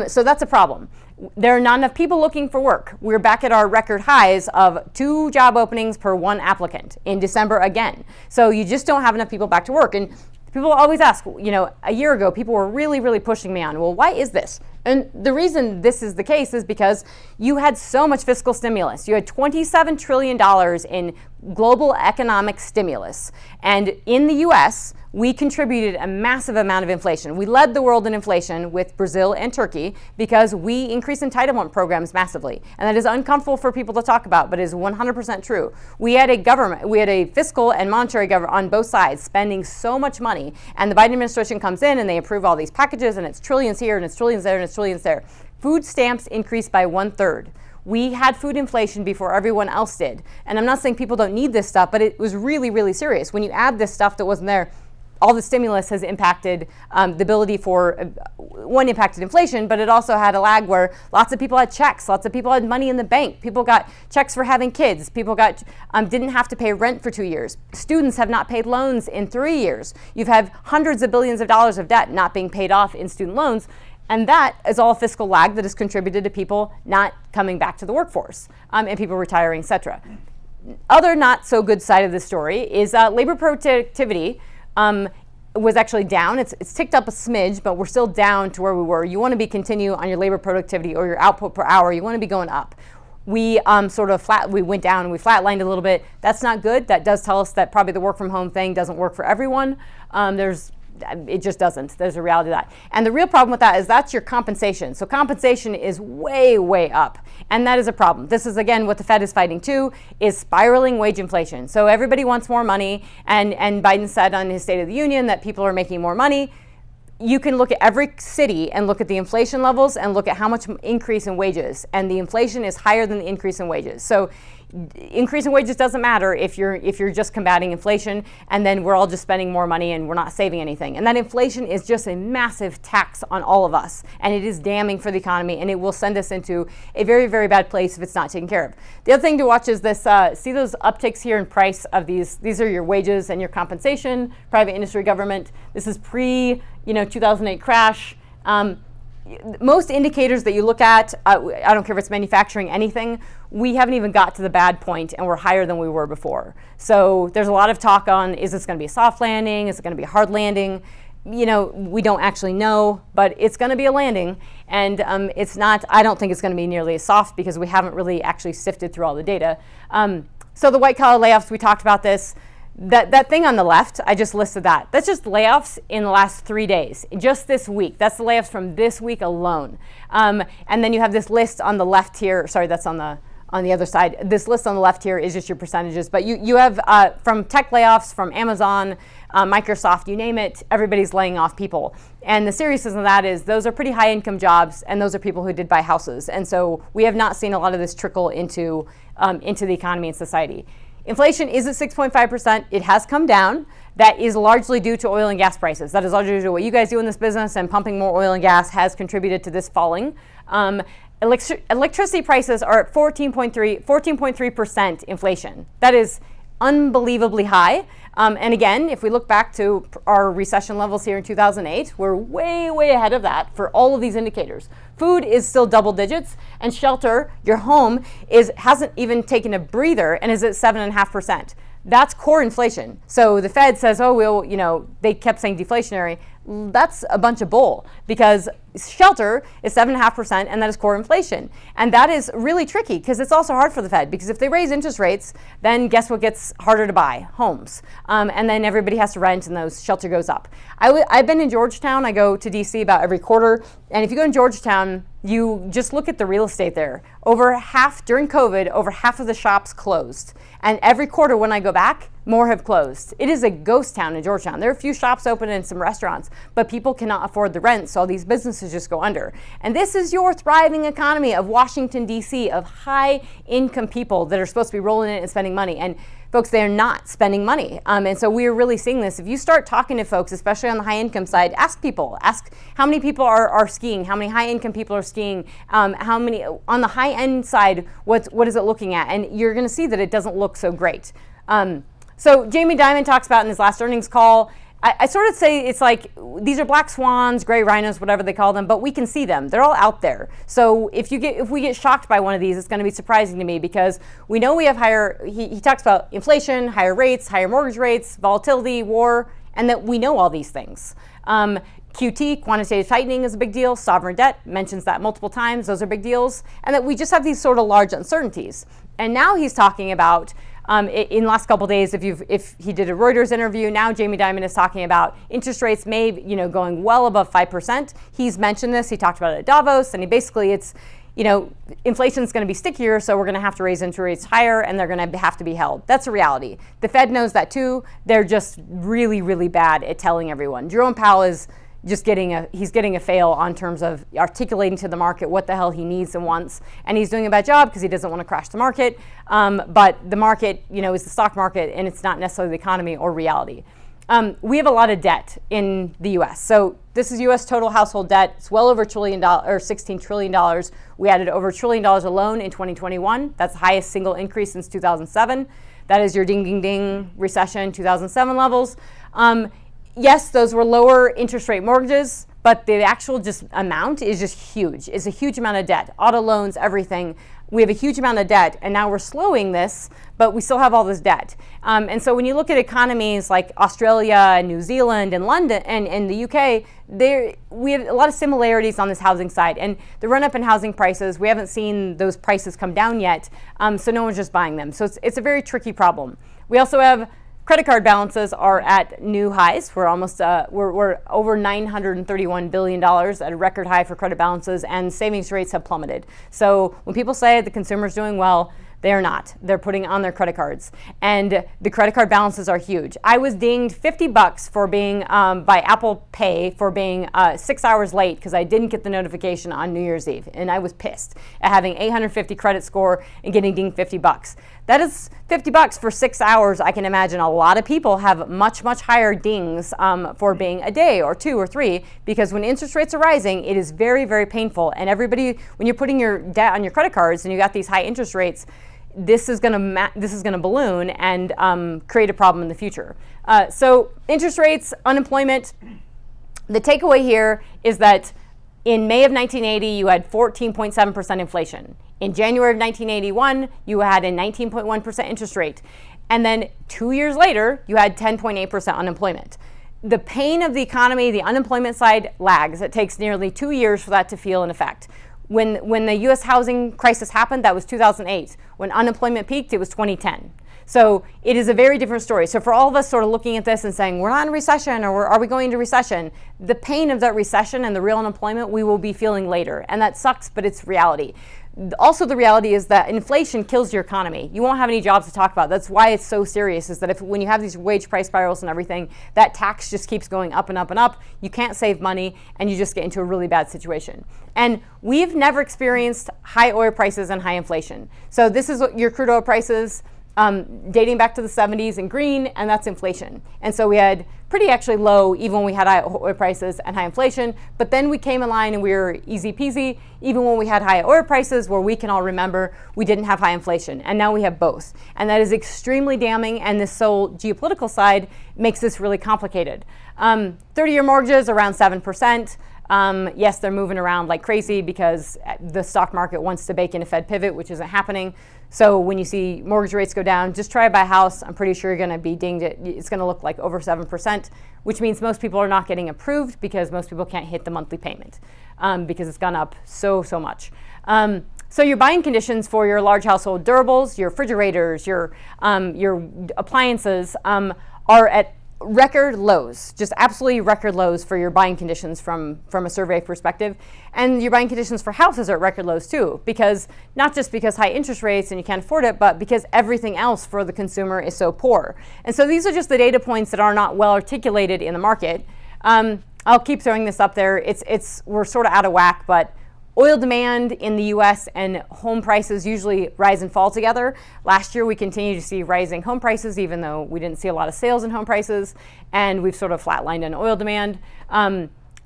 So that's a problem. There are not enough people looking for work. We're back at our record highs of 2 job openings per 1 applicant in December again. So you just don't have enough people back to work. And people always ask, a year ago, people were really, really pushing me on, well, why is this? And the reason this is the case is because you had so much fiscal stimulus. You had $27 trillion in global economic stimulus. And in the US, we contributed a massive amount of inflation. We led the world in inflation with Brazil and Turkey because we increased entitlement programs massively. And that is uncomfortable for people to talk about, but is 100% true. We had a fiscal and monetary government on both sides spending so much money. And the Biden administration comes in and they approve all these packages, and it's trillions here and it's trillions there and it's trillions there. Food stamps increased by 1/3. We had food inflation before everyone else did. And I'm not saying people don't need this stuff, but it was really, really serious. When you add this stuff that wasn't there, all the stimulus has impacted the ability for, impacted inflation, but it also had a lag where lots of people had checks, lots of people had money in the bank, people got checks for having kids, people didn't have to pay rent for 2 years. Students have not paid loans in 3 years. You've had hundreds of billions of dollars of debt not being paid off in student loans, and that is all fiscal lag that has contributed to people not coming back to the workforce and people retiring, et cetera. Other not so good side of the story is labor productivity. was actually down. It's ticked up a smidge, but we're still down to where we were. You want to be continue on your labor productivity or your output per hour. You want to be going up. We we went down and we flatlined a little bit. That's not good. That does tell us that probably the work from home thing doesn't work for everyone. It just doesn't. There's a reality to that. And the real problem with that is that's your compensation. So compensation is way, way up. And that is a problem. This is, again, what the Fed is fighting too, is spiraling wage inflation. So everybody wants more money. And Biden said on his State of the Union that people are making more money. You can look at every city and look at the inflation levels and look at how much increase in wages. And the inflation is higher than the increase in wages. So increase in wages doesn't matter if you're just combating inflation, and then we're all just spending more money and we're not saving anything. And that inflation is just a massive tax on all of us, and it is damning for the economy, and it will send us into a very, very bad place if it's not taken care of. The other thing to watch is this, see those upticks here in price of these are your wages and your compensation, private industry, government. This is pre 2008 crash. Most indicators that you look at, I don't care if it's manufacturing, anything, we haven't even got to the bad point and we're higher than we were before. So there's a lot of talk on, is this going to be a soft landing? Is it going to be a hard landing? We don't actually know, but it's going to be a landing. And it's not, I don't think it's going to be nearly as soft because we haven't really actually sifted through all the data. So the white collar layoffs, we talked about this. That thing on the left, I just listed that. That's just layoffs in the last 3 days, just this week. That's the layoffs from this week alone. And then you have this list on the left here. Sorry, that's on the other side. This list on the left here is just your percentages. But you have from tech layoffs, from Amazon, Microsoft, you name it, everybody's laying off people. And the seriousness of that is those are pretty high income jobs, and those are people who did buy houses. And so we have not seen a lot of this trickle into the economy and society. Inflation is at 6.5%. It has come down. That is largely due to oil and gas prices. That is largely due to what you guys do in this business, and pumping more oil and gas has contributed to this falling. Electricity prices are at 14.3% inflation. That is unbelievably high. And again, if we look back to our recession levels here in 2008, we're way, way ahead of that for all of these indicators. Food is still double digits, and shelter, your home, hasn't even taken a breather and is at 7.5%. That's core inflation. So the Fed says, they kept saying deflationary. That's a bunch of bull, because shelter is 7.5%, and that is core inflation. And that is really tricky because it's also hard for the Fed, because if they raise interest rates, then guess what gets harder to buy? Homes. And then everybody has to rent, and those shelter goes up. I've been in Georgetown. I go to DC about every quarter. And if you go in Georgetown, you just look at the real estate there. During COVID, over half of the shops closed. And every quarter when I go back, more have closed. It is a ghost town in Georgetown. There are a few shops open and some restaurants, but people cannot afford the rent, so all these businesses just go under. And this is your thriving economy of Washington, D.C., of high-income people that are supposed to be rolling in and spending money. And folks, they're not spending money. And so we are really seeing this. If you start talking to folks, especially on the high-income side, ask how many people are skiing, how many high-income people are skiing, how many, on the high-end side, what is it looking at? And you're going to see that it doesn't look so great. So Jamie Dimon talks about in his last earnings call, I sort of say it's like these are black swans, gray rhinos, whatever they call them, but we can see them. They're all out there. So if we get shocked by one of these, it's going to be surprising to me, because we know we have higher, he talks about inflation, higher rates, higher mortgage rates, volatility, war, and that we know all these things. QT, quantitative tightening, is a big deal. Sovereign debt, mentions that multiple times. Those are big deals. And that we just have these sort of large uncertainties. And now he's talking about, in the last couple of days, if he did a Reuters interview, now Jamie Dimon is talking about interest rates going well above 5%. He's mentioned this. He talked about it at Davos, and inflation is going to be stickier, so we're going to have to raise interest rates higher, and they're going to have to be held. That's a reality. The Fed knows that too. They're just really, really bad at telling everyone. Jerome Powell is just getting a fail on terms of articulating to the market what the hell he needs and wants, and he's doing a bad job because he doesn't want to crash the market. But the market, is the stock market, and it's not necessarily the economy or reality. We have a lot of debt in the U.S. So this is U.S. total household debt. It's well over $16 trillion. We added over $1 trillion alone in 2021. That's the highest single increase since 2007. That is your ding, ding, ding recession 2007 levels. Yes, those were lower interest rate mortgages, but the actual just amount is just huge. It's a huge amount of debt, auto loans, everything. we have a huge amount of debt, and now we're slowing this, but we still have all this debt. And so when you look at economies like Australia and New Zealand and London and the UK, we have a lot of similarities on this housing side. And the run up in housing prices, we haven't seen those prices come down yet, so no one's just buying them. So it's a very tricky problem. We also have credit card balances are at new highs. We're almost we're over $931 billion at a record high for credit balances, and savings rates have plummeted. So when people say the consumer's doing well, they are not. They're putting on their credit cards, and the credit card balances are huge. I was dinged $50 for being by Apple Pay for being 6 hours late because I didn't get the notification on New Year's Eve, and I was pissed at having 850 credit score and getting dinged $50. That is $50 for 6 hours. I can imagine a lot of people have much higher dings for being a day or 2 or 3, because when interest rates are rising, it is very, very painful. And everybody, when you're putting your debt on your credit cards and you got these high interest rates, this is going to balloon and create a problem in the future. So interest rates, unemployment. The takeaway here is that in May of 1980, you had 14.7% inflation. In January of 1981, you had a 19.1% interest rate. And then 2 years later, you had 10.8% unemployment. The pain of the economy, the unemployment side lags. It takes nearly 2 years for that to feel in effect. When the U.S. housing crisis happened, that was 2008. When unemployment peaked, it was 2010. So it is a very different story. So for all of us sort of looking at this and saying, we're not in recession, or are we going into recession? The pain of that recession and the real unemployment we will be feeling later. And that sucks, but it's reality. Also, the reality is that inflation kills your economy. You won't have any jobs to talk about. That's why it's so serious, is that when you have these wage price spirals and everything, that tax just keeps going up and up and up. You can't save money, and you just get into a really bad situation. And we've never experienced high oil prices and high inflation. So this is your crude oil prices dating back to the 70s in green, and that's inflation. And so we had pretty actually low even when we had high oil prices and high inflation, but then we came in line and we were easy peasy even when we had high oil prices, where we can all remember we didn't have high inflation, and now we have both. And that is extremely damning, and this whole geopolitical side makes this really complicated. 30-year mortgages around 7%. Yes, they're moving around like crazy because the stock market wants to bake in a Fed pivot, which isn't happening. So when you see mortgage rates go down, just try to buy a house. I'm pretty sure you're going to be dinged. It's going to look like over 7%, which means most people are not getting approved because most people can't hit the monthly payment because it's gone up so much. So your buying conditions for your large household durables, your refrigerators, your appliances are at record lows, just absolutely record lows for your buying conditions from a survey perspective. And your buying conditions for houses are at record lows too, because not just because high interest rates and you can't afford it, but because everything else for the consumer is so poor. And so these are just the data points that are not well articulated in the market. I'll keep throwing this up there. We're sort of out of whack, but oil demand in the U.S. and home prices usually rise and fall together. Last year, we continued to see rising home prices, even though we didn't see a lot of sales in home prices, and we've sort of flatlined on oil demand.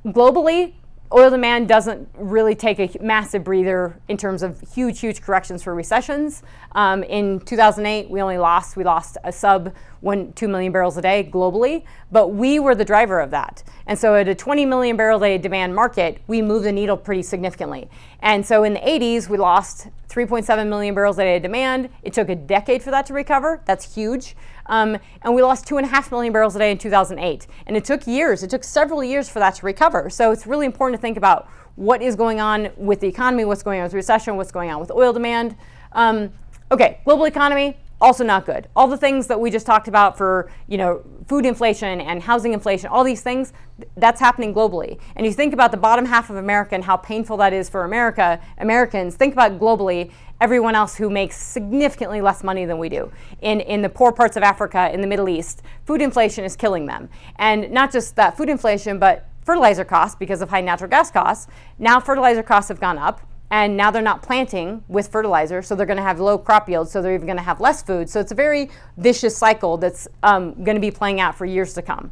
Globally, oil demand doesn't really take a massive breather in terms of huge corrections for recessions. In 2008, we lost a sub 2 million barrels a day globally, but we were the driver of that. And so at a 20 million barrel a day demand market, we moved the needle pretty significantly. And so in the 80s, we lost 3.7 million barrels a day of demand. It took a decade for that to recover. That's huge. And we lost 2.5 million barrels a day in 2008. And it took years. It took several years for that to recover. So it's really important to think about what is going on with the economy, what's going on with recession, what's going on with oil demand. Okay, global economy, also not good. All the things that we just talked about for, food inflation and housing inflation, all these things, that's happening globally. And you think about the bottom half of America and how painful that is for Americans, think about globally everyone else who makes significantly less money than we do. In the poor parts of Africa, in the Middle East, food inflation is killing them. And not just that food inflation, but fertilizer costs, because of high natural gas costs. Now fertilizer costs have gone up. And now they're not planting with fertilizer, so they're going to have low crop yields, so they're even going to have less food. So it's a very vicious cycle that's going to be playing out for years to come.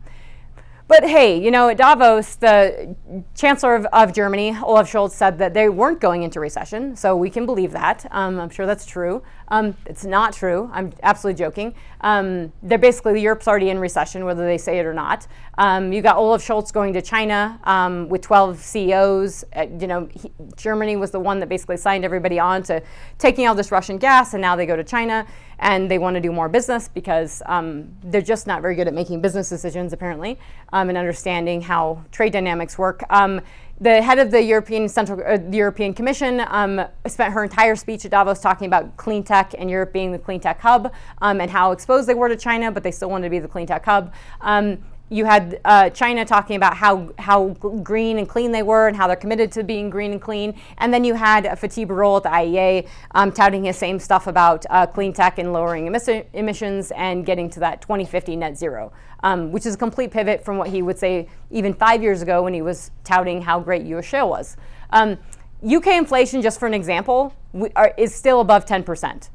But hey, at Davos, the Chancellor of Germany, Olaf Scholz, said that they weren't going into recession, so we can believe that. I'm sure that's true. It's not true. I'm absolutely joking. They're basically, Europe's already in recession, whether they say it or not. You got Olaf Scholz going to China with 12 CEOs. Germany was the one that basically signed everybody on to taking all this Russian gas, and now they go to China, and they want to do more business because they're just not very good at making business decisions, apparently, and understanding how trade dynamics work. The head of the European Commission spent her entire speech at Davos talking about clean tech and Europe being the clean tech hub, and how exposed they were to China, but they still wanted to be the clean tech hub. You had China talking about how green and clean they were and how they're committed to being green and clean. And then you had Fatih Birol at the IEA touting his same stuff about clean tech and lowering emissions and getting to that 2050 net zero, which is a complete pivot from what he would say even 5 years ago when he was touting how great U.S. shale was. UK inflation, just for an example, is still above 10%.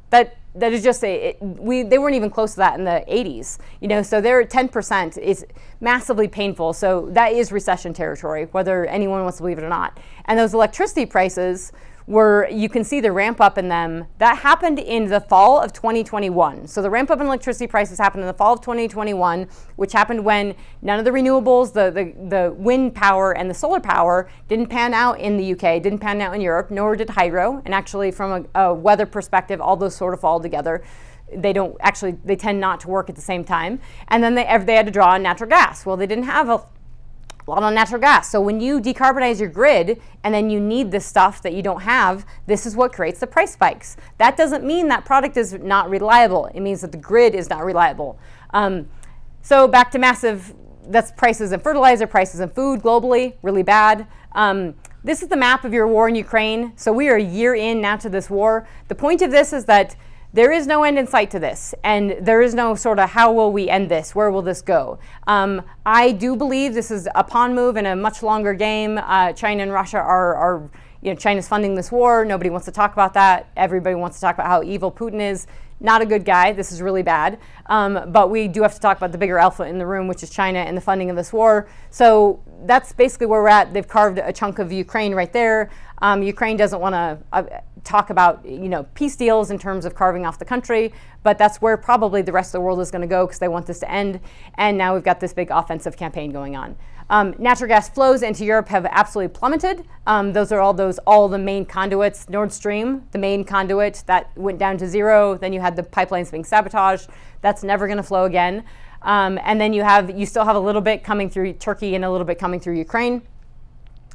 That is just they weren't even close to that in the 80s. So their 10% is massively painful. So that is recession territory, whether anyone wants to believe it or not. And those electricity prices you can see the ramp up in them. That happened in the fall of 2021. So the ramp up in electricity prices happened in the fall of 2021, which happened when none of the renewables, the wind power and the solar power didn't pan out in the UK, didn't pan out in Europe, nor did hydro. And actually from a weather perspective, all those sort of fall together. They tend not to work at the same time. And then they had to draw on natural gas. Well, they didn't have a lot on natural gas. So when you decarbonize your grid and then you need this stuff that you don't have, this is what creates the price spikes. That doesn't mean that product is not reliable. It means that the grid is not reliable. So back to that's prices in fertilizer, prices in food globally, really bad. This is the map of your war in Ukraine. So we are a year in now to this war. The point of this is that there is no end in sight to this, and there is no sort of how will we end this, where will this go? I do believe this is a pawn move in a much longer game. China and Russia are China's funding this war. Nobody wants to talk about that. Everybody wants to talk about how evil Putin is. Not a good guy. This is really bad. But we do have to talk about the bigger elephant in the room, which is China and the funding of this war. So that's basically where we're at. They've carved a chunk of Ukraine right there. Ukraine doesn't want to talk about peace deals in terms of carving off the country, but that's where probably the rest of the world is going to go because they want this to end. And now we've got this big offensive campaign going on. Natural gas flows into Europe have absolutely plummeted. Those are all the main conduits. Nord Stream, the main conduit, that went down to zero. Then you had the pipelines being sabotaged. That's never going to flow again. And then you still have a little bit coming through Turkey and a little bit coming through Ukraine.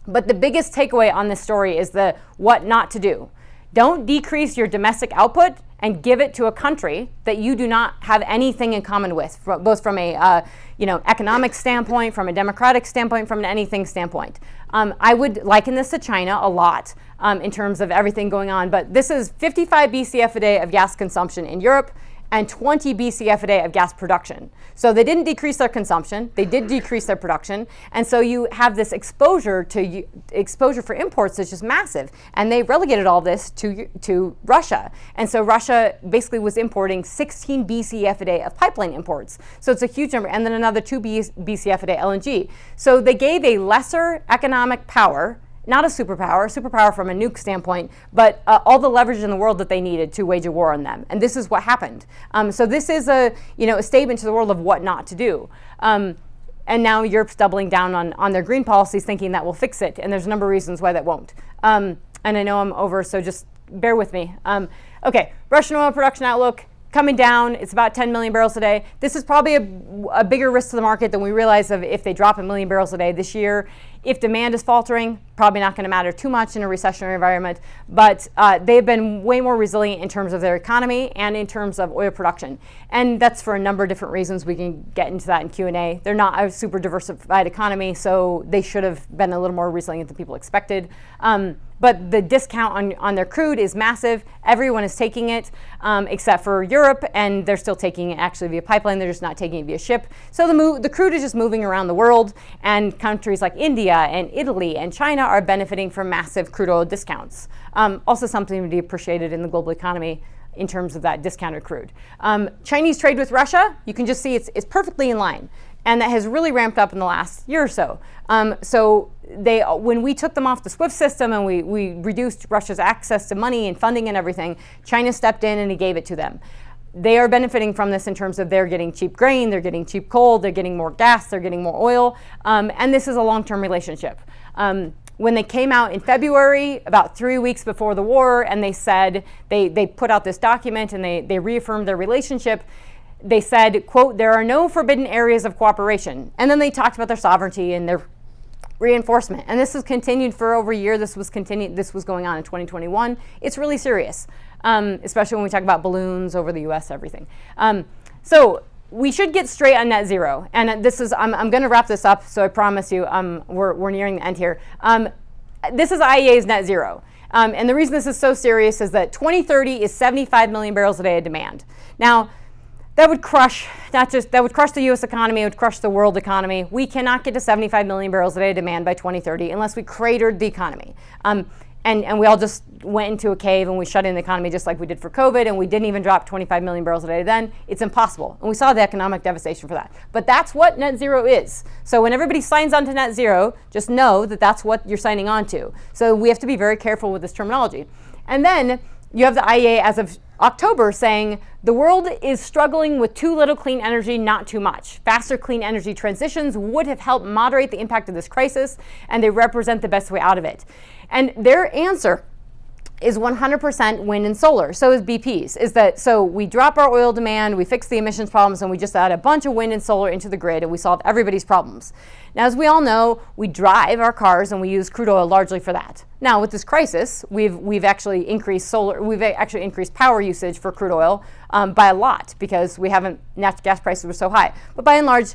But the biggest takeaway on this story is the what not to do. Don't decrease your domestic output and give it to a country that you do not have anything in common with, both from a economic standpoint, from a democratic standpoint, from an anything standpoint. I would liken this to China a lot in terms of everything going on, but this is 55 BCF a day of gas consumption in Europe and 20 BCF a day of gas production. So they didn't decrease their consumption, they did decrease their production, and so you have this exposure for imports that's just massive. And they relegated all this to Russia. And so Russia basically was importing 16 BCF a day of pipeline imports. So it's a huge number, and then another 2 BCF a day LNG. So they gave a lesser economic power, not a superpower from a nuke standpoint, but all the leverage in the world that they needed to wage a war on them. And this is what happened. So this is a statement to the world of what not to do. And now Europe's doubling down on their green policies, thinking that will fix it. And there's a number of reasons why that won't. And I know I'm over, so just bear with me. Okay, Russian oil production outlook coming down. It's about 10 million barrels a day. This is probably a bigger risk to the market than we realize of if they drop 1 million barrels a day this year. If demand is faltering, probably not going to matter too much in a recessionary environment, but they've been way more resilient in terms of their economy and in terms of oil production. And that's for a number of different reasons. We can get into that in Q&A. They're not a super diversified economy, so they should have been a little more resilient than people expected. But the discount on their crude is massive. Everyone is taking it except for Europe, and they're still taking it actually via pipeline. They're just not taking it via ship. So the crude is just moving around the world, and countries like India and Italy and China are benefiting from massive crude oil discounts. Also something to be appreciated in the global economy in terms of that discounted crude. Chinese trade with Russia, you can just see it's perfectly in line. and that has really ramped up in the last year or so. So when we took them off the SWIFT system and we reduced Russia's access to money and funding and everything, China stepped in and he gave it to them. They are benefiting from this in terms of they're getting cheap grain, they're getting cheap coal, they're getting more gas, they're getting more oil, and this is a long-term relationship. When they came out in February, about 3 weeks before the war, and they said, they put out this document and they reaffirmed their relationship, they said, quote, there are no forbidden areas of cooperation. And then they talked about their sovereignty and their reinforcement. And this has continued for over a year. This was going on in 2021. It's really serious, especially when we talk about balloons over the US, everything. So we should get straight on net zero. And this is, I'm going to wrap this up, so I promise you we're nearing the end here. This is IEA's net zero. And the reason this is so serious is that 2030 is 75 million barrels a day of demand. Now, that would crush the US economy, it would crush the world economy. We cannot get to 75 million barrels a day of demand by 2030 unless we cratered the economy. And we all just went into a cave and we shut in the economy just like we did for COVID, and we didn't even drop 25 million barrels a day then. It's impossible. And we saw the economic devastation for that. But that's what net zero is. So when everybody signs on to net zero, just know that that's what you're signing on to. So we have to be very careful with this terminology. And then you have the IEA as of October saying the world is struggling with too little clean energy, not too much. Faster clean energy transitions would have helped moderate the impact of this crisis, and they represent the best way out of it. And their answer is 100% wind and solar. So is BP's. So we drop our oil demand, we fix the emissions problems, and we just add a bunch of wind and solar into the grid, and we solve everybody's problems. Now, as we all know, we drive our cars and we use crude oil largely for that. Now, with this crisis, we've actually increased power usage for crude oil by a lot because natural gas prices were so high. But by and large,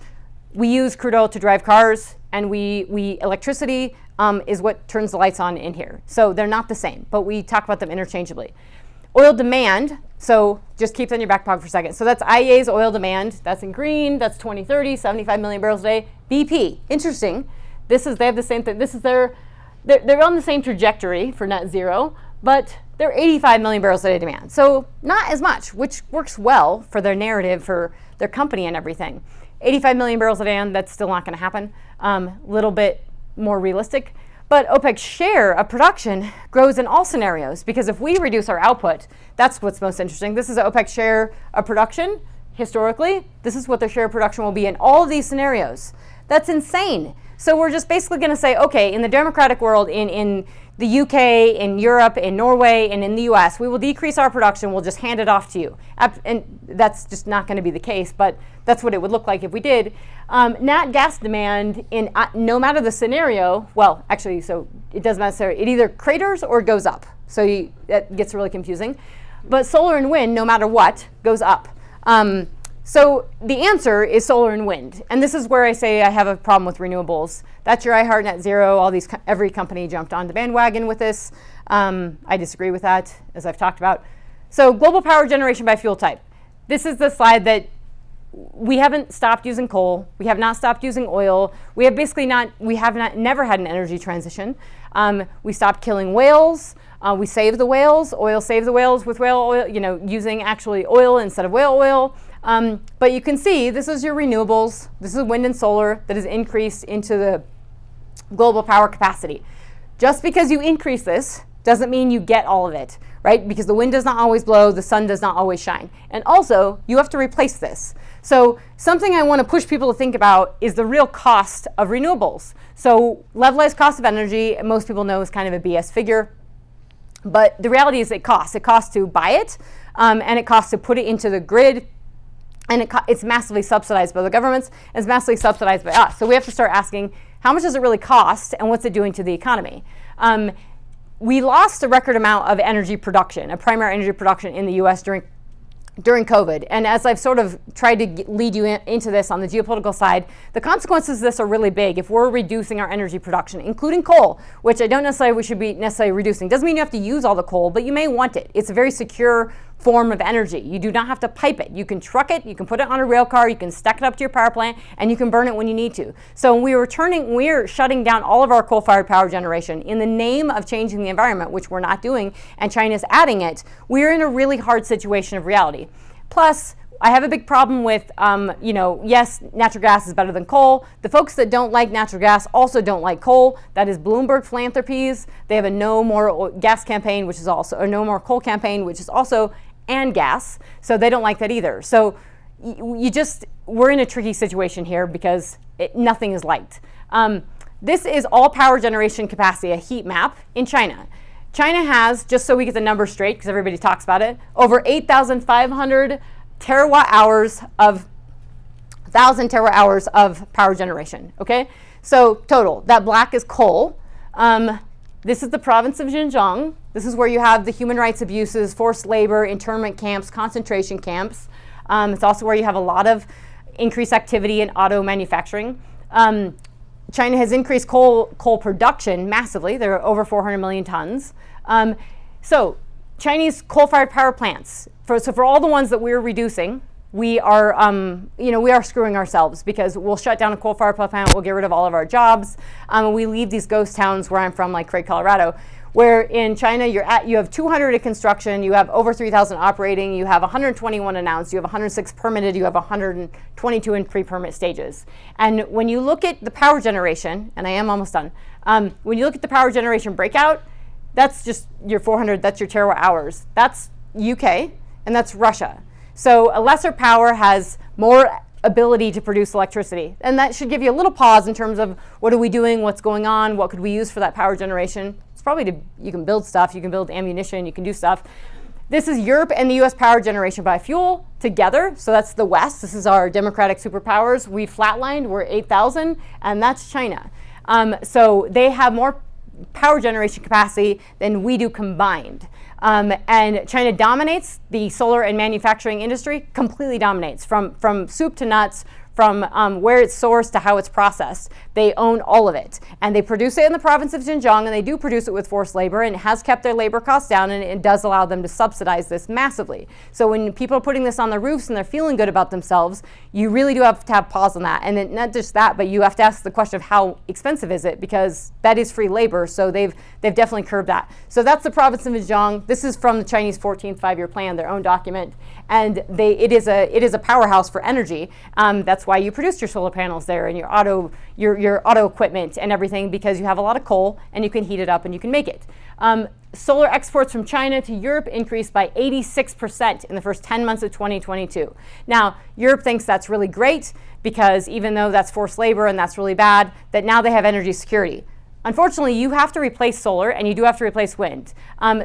we use crude oil to drive cars, and electricity is what turns the lights on in here. So they're not the same, but we talk about them interchangeably. Oil demand, so just keep that in your back pocket for a second. So that's IEA's oil demand. That's in green. That's 2030, 75 million barrels a day. BP, interesting. They have the same thing. They're on the same trajectory for net zero, but they're 85 million barrels a day demand. So not as much, which works well for their narrative, for their company and everything. 85 million barrels a day, and that's still not going to happen. Little bit more realistic. But OPEC's share of production grows in all scenarios, because if we reduce our output, that's what's most interesting. This is OPEC's share of production historically. This is what their share of production will be in all of these scenarios. That's insane. So we're just basically going to say, okay, in the democratic world, in the UK, in Europe, in Norway, and in the US, we will decrease our production, we'll just hand it off to you. And that's just not going to be the case, but that's what it would look like if we did. Nat gas demand, no matter the scenario, well, actually, so it doesn't matter, it either craters or it goes up. So that gets really confusing. But solar and wind, no matter what, goes up. So the answer is solar and wind. And this is where I say I have a problem with renewables. That's your iHeart Net Zero. Every company jumped on the bandwagon with this. I disagree with that, as I've talked about. So global power generation by fuel type. This is the slide that we haven't stopped using coal. We have not stopped using oil. We have never had an energy transition. We stopped killing whales. We saved the whales. Oil saved the whales with whale oil, using actually oil instead of whale oil. But you can see this is your renewables. This is wind and solar that has increased into the global power capacity. Just because you increase this doesn't mean you get all of it, right? Because the wind does not always blow, the sun does not always shine. And also, you have to replace this. So something I want to push people to think about is the real cost of renewables. So levelized cost of energy, most people know, is kind of a BS figure. But the reality is it costs. It costs to buy it, and it costs to put it into the grid. And it's massively subsidized by the governments, and it's massively subsidized by us. So we have to start asking, how much does it really cost, and what's it doing to the economy? We lost a record amount of energy production, of primary energy production in the US during COVID. And as I've sort of tried to lead you into this on the geopolitical side, the consequences of this are really big if we're reducing our energy production, including coal, which I don't necessarily we should be necessarily reducing. Doesn't mean you have to use all the coal, but you may want it. It's a very secure form of energy. You do not have to pipe it. You can truck it, you can put it on a rail car, you can stack it up to your power plant, and you can burn it when you need to. So when we're shutting down all of our coal-fired power generation in the name of changing the environment, which we're not doing, and China's adding it, we're in a really hard situation of reality. Plus, I have a big problem with, yes, natural gas is better than coal. The folks that don't like natural gas also don't like coal. That is Bloomberg Philanthropies. They have a no more gas campaign, which is also, or no more coal campaign, which is also and gas. So they don't like that either. So we're in a tricky situation here because nothing is liked. This is all power generation capacity, a heat map in China. China has, just so we get the numbers straight, because everybody talks about it, over 8,500 terawatt hours of power generation, okay? So total, that black is coal. This is the province of Xinjiang. This is where you have the human rights abuses, forced labor, internment camps, concentration camps. It's also where you have a lot of increased activity in auto manufacturing. China has increased coal production massively. There are over 400 million tons. So Chinese coal-fired power plants, for all the ones that we're reducing, we are screwing ourselves because we'll shut down a coal-fired power plant, we'll get rid of all of our jobs, we leave these ghost towns where I'm from, like Craig, Colorado, where in China you have 200 in construction, you have over 3,000 operating, you have 121 announced, you have 106 permitted, you have 122 in pre-permit stages. And when you look at the power generation, and I am almost done, when you look at the power generation breakout, that's just your 400, that's your terawatt hours. That's UK, and that's Russia. So a lesser power has more ability to produce electricity. And that should give you a little pause in terms of what are we doing, what's going on, what could we use for that power generation. It's probably you can build stuff, you can build ammunition, you can do stuff. This is Europe and the US power generation by fuel together. So that's the West. This is our democratic superpowers. We flatlined, we're 8,000, and that's China. So they have more power generation capacity than we do combined. And China dominates the solar and manufacturing industry, completely dominates from soup to nuts, from where it's sourced to how it's processed. They own all of it. And they produce it in the province of Xinjiang, and they do produce it with forced labor, and it has kept their labor costs down, and it does allow them to subsidize this massively. So when people are putting this on the roofs and they're feeling good about themselves, you really do have to have pause on that. And then not just that, but you have to ask the question of how expensive is it, because that is free labor, so they've definitely curbed that. So that's the province of Xinjiang. This is from the Chinese 14th five-year plan, their own document. And it is a powerhouse for energy. That's why you produce your solar panels there and your auto equipment and everything, because you have a lot of coal and you can heat it up and you can make it. Solar exports from China to Europe increased by 86% in the first 10 months of 2022. Now, Europe thinks that's really great because even though that's forced labor and that's really bad, that now they have energy security. Unfortunately, you have to replace solar and you do have to replace wind.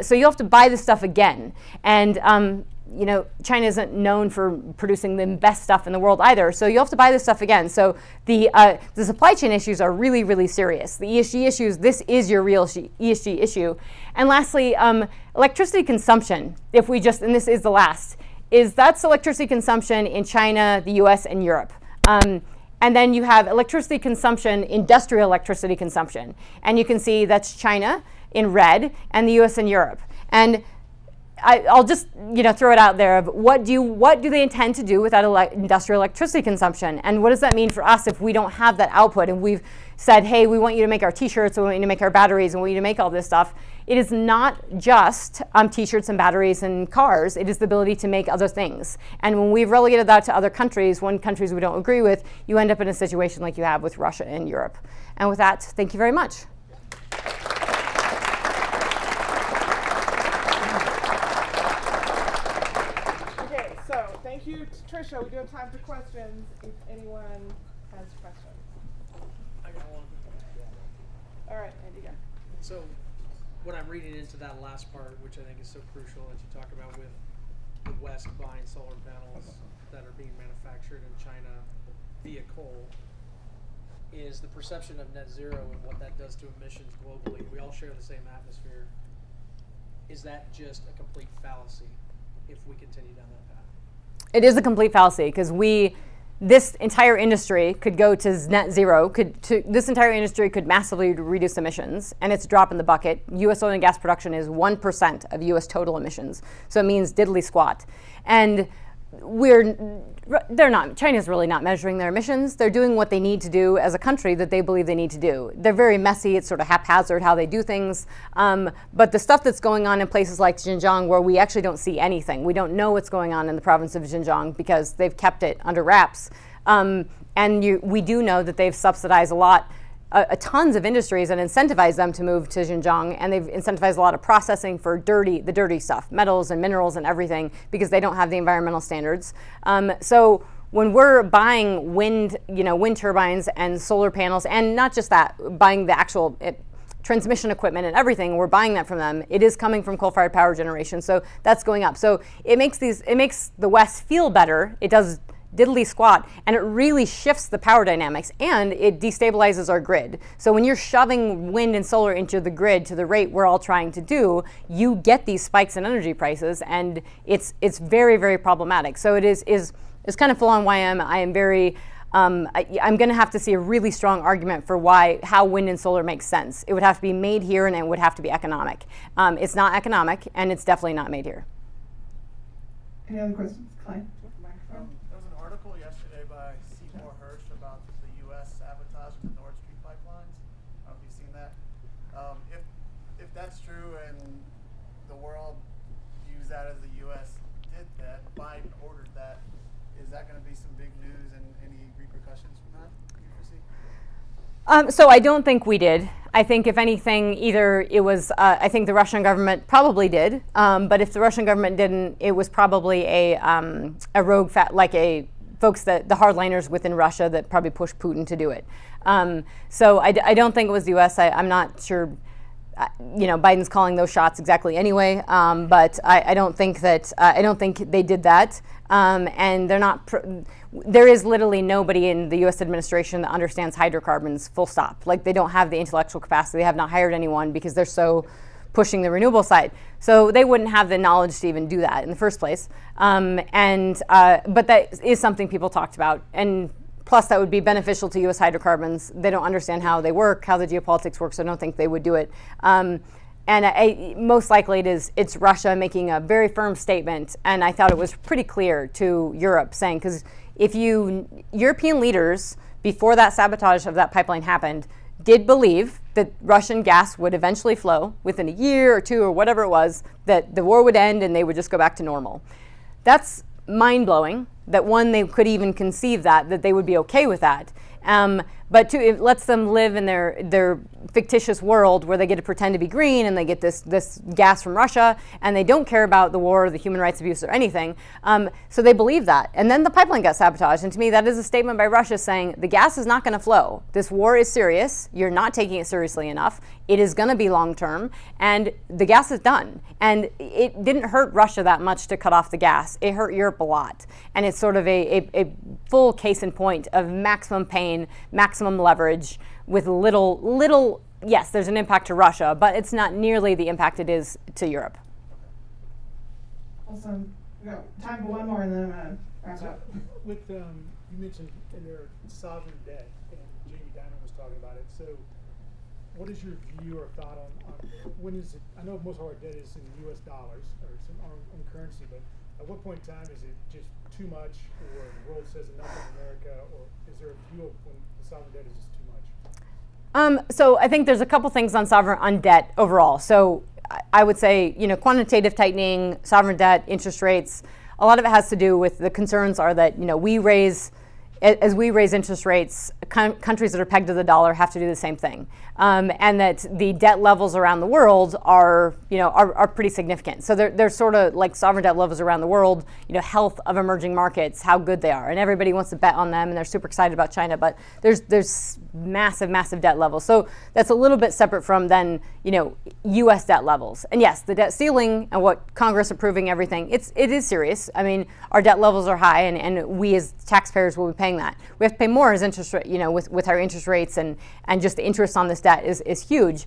So you have to buy this stuff again. And China isn't known for producing the best stuff in the world either. So you have to buy this stuff again. So the supply chain issues are really, really serious. The ESG issues, this is your real ESG issue. And lastly, electricity consumption, and this is the last, that's electricity consumption in China, the US, and Europe. And then you have electricity consumption, industrial electricity consumption. And you can see that's China in red and the US and Europe. And I'll just throw it out there of what do they intend to do with that industrial electricity consumption, and what does that mean for us if we don't have that output and we've said, hey, we want you to make our t-shirts, we want you to make our batteries, and we want you to make all this stuff. It is not just t-shirts and batteries and cars. It is the ability to make other things. And when we've relegated that to other countries, countries we don't agree with, you end up in a situation like you have with Russia and Europe. And with that, thank you very much. Thank you, Trisha. We do have time for questions if anyone has questions. I got one. All right, Andy, go. So, what I'm reading into that last part, which I think is so crucial that you talk about with the West buying solar panels that are being manufactured in China via coal, is the perception of net zero and what that does to emissions globally. We all share the same atmosphere. Is that just a complete fallacy if we continue down that path? It is a complete fallacy because this entire industry could go to net zero. This entire industry could massively reduce emissions, and it's a drop in the bucket. U.S. oil and gas production is 1% of U.S. total emissions, so it means diddly squat. And China's really not measuring their emissions. They're doing what they need to do as a country that they believe they need to do. They're very messy. It's sort of haphazard how they do things. But the stuff that's going on in places like Xinjiang, where we actually don't see anything, we don't know what's going on in the province of Xinjiang because they've kept it under wraps. We do know that they've subsidized tons of industries and incentivized them to move to Xinjiang, and they've incentivized a lot of processing for the dirty stuff, metals and minerals and everything, because they don't have the environmental standards. So when we're buying wind turbines and solar panels, and not just that, buying the actual transmission equipment and everything, we're buying that from them. It is coming from coal-fired power generation, so that's going up. So it makes the West feel better. It does diddly squat, and it really shifts the power dynamics, and it destabilizes our grid. So when you're shoving wind and solar into the grid to the rate we're all trying to do, you get these spikes in energy prices, and it's very, very problematic. So it's kind of full on why I am very I'm going to have to see a really strong argument for how wind and solar makes sense. It would have to be made here, and it would have to be economic. It's not economic, and it's definitely not made here. Any other questions, Clyde? There was an article yesterday by Seymour Hersh about the U.S. sabotaging the Nord Stream pipelines. I don't know if you've seen that. If that's true and the world views that as the U.S. did that, Biden ordered that, is that going to be some big news and any repercussions from that you foresee? So I don't think we did. I think if anything, either it was, I think the Russian government probably did, but if the Russian government didn't, it was probably a rogue, folks the hardliners within Russia that probably pushed Putin to do it. So I don't think it was the U.S. I'm not sure. Biden's calling those shots exactly anyway, but I don't think they did that, and they're not. There is literally nobody in the U.S. administration that understands hydrocarbons. Full stop. Like, they don't have the intellectual capacity. They have not hired anyone because they're so pushing the renewable side. So they wouldn't have the knowledge to even do that in the first place. But that is something people talked about, and plus that would be beneficial to U.S. hydrocarbons. They don't understand how they work, how the geopolitics works, so I don't think they would do it. Most likely it's Russia making a very firm statement, and I thought it was pretty clear to Europe, saying, because European leaders, before that sabotage of that pipeline happened, did believe that Russian gas would eventually flow within a year or two or whatever it was, that the war would end and they would just go back to normal. That's mind-blowing that they could even conceive that they would be okay with that. But two, it lets them live in their fictitious world where they get to pretend to be green and they get this gas from Russia and they don't care about the war or the human rights abuse or anything. So they believe that. And then the pipeline got sabotaged. And to me, that is a statement by Russia saying the gas is not going to flow. This war is serious. You're not taking it seriously enough. It is going to be long term. And the gas is done. And it didn't hurt Russia that much to cut off the gas. It hurt Europe a lot. And it's sort of a full case in point of maximum pain, maximum leverage with little, yes, there's an impact to Russia, but it's not nearly the impact it is to Europe. Awesome. We got time for one more and then I'm going to wrap it up. With you mentioned in their sovereign debt, and Jamie Dimon was talking about it. So, what is your view or thought on when is it? I know most of our debt is in U.S. dollars or it's in our own currency, but at what point in time is it just too much, or the world says enough in America, or is there a view of when the sovereign debt is just too much? So I think there's a couple things on debt overall. So I would say, quantitative tightening, sovereign debt, interest rates, a lot of it has to do with the concerns are that, as we raise interest rates, countries that are pegged to the dollar have to do the same thing, and that the debt levels around the world are pretty significant. So they're sort of like sovereign debt levels around the world, health of emerging markets, how good they are, and everybody wants to bet on them, and they're super excited about China. But there's massive debt levels. So that's a little bit separate from then U.S. debt levels. And yes, the debt ceiling and what Congress approving everything, it is serious. I mean, our debt levels are high, and we as taxpayers will be paying that. We have to pay more as interest rate, with our interest rates and just the interest on this debt debt is huge.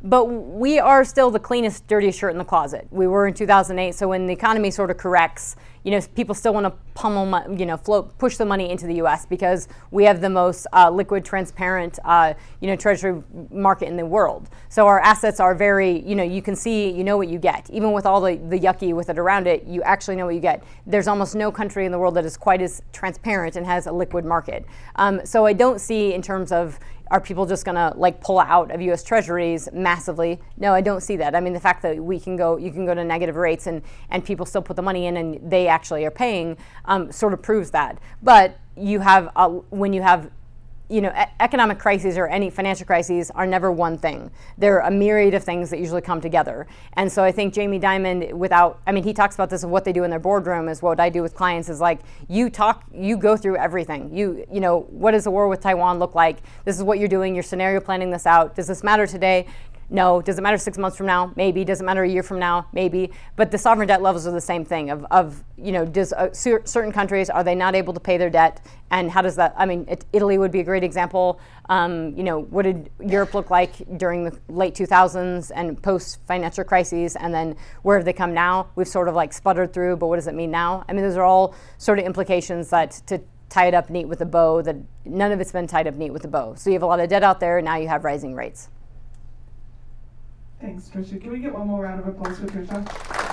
But we are still the cleanest, dirtiest shirt in the closet. We were in 2008. So when the economy sort of corrects, people still want to push the money into the U.S. because we have the most liquid, transparent, treasury market in the world. So our assets are very, you can see, what you get. Even with all the yucky with it around it, you actually know what you get. There's almost no country in the world that is quite as transparent and has a liquid market. So I don't see in terms of, are people just going to pull out of U.S. Treasuries massively? No, I don't see that. I mean, the fact that you can go to negative rates and people still put the money in and they actually are paying sort of proves that. But you have when you have economic crises or any financial crises are never one thing. They're a myriad of things that usually come together. And so I think Jamie Dimon, he talks about this of what they do in their boardroom is what I do with clients is you go through everything. What does the war with Taiwan look like? This is what you're doing. You're scenario planning this out. Does this matter today? No. Does it matter 6 months from now? Maybe. Does it matter a year from now? Maybe. But the sovereign debt levels are the same thing does certain countries, are they not able to pay their debt? And how does that, Italy would be a great example. What did Europe look like during the late 2000s and post-financial crises? And then where have they come now? We've sort of sputtered through, but what does it mean now? Those are all sort of implications that to tie it up neat with a bow, that none of it's been tied up neat with a bow. So you have a lot of debt out there, and now you have rising rates. Thanks, Tricia. Can we get one more round of applause for Tricia?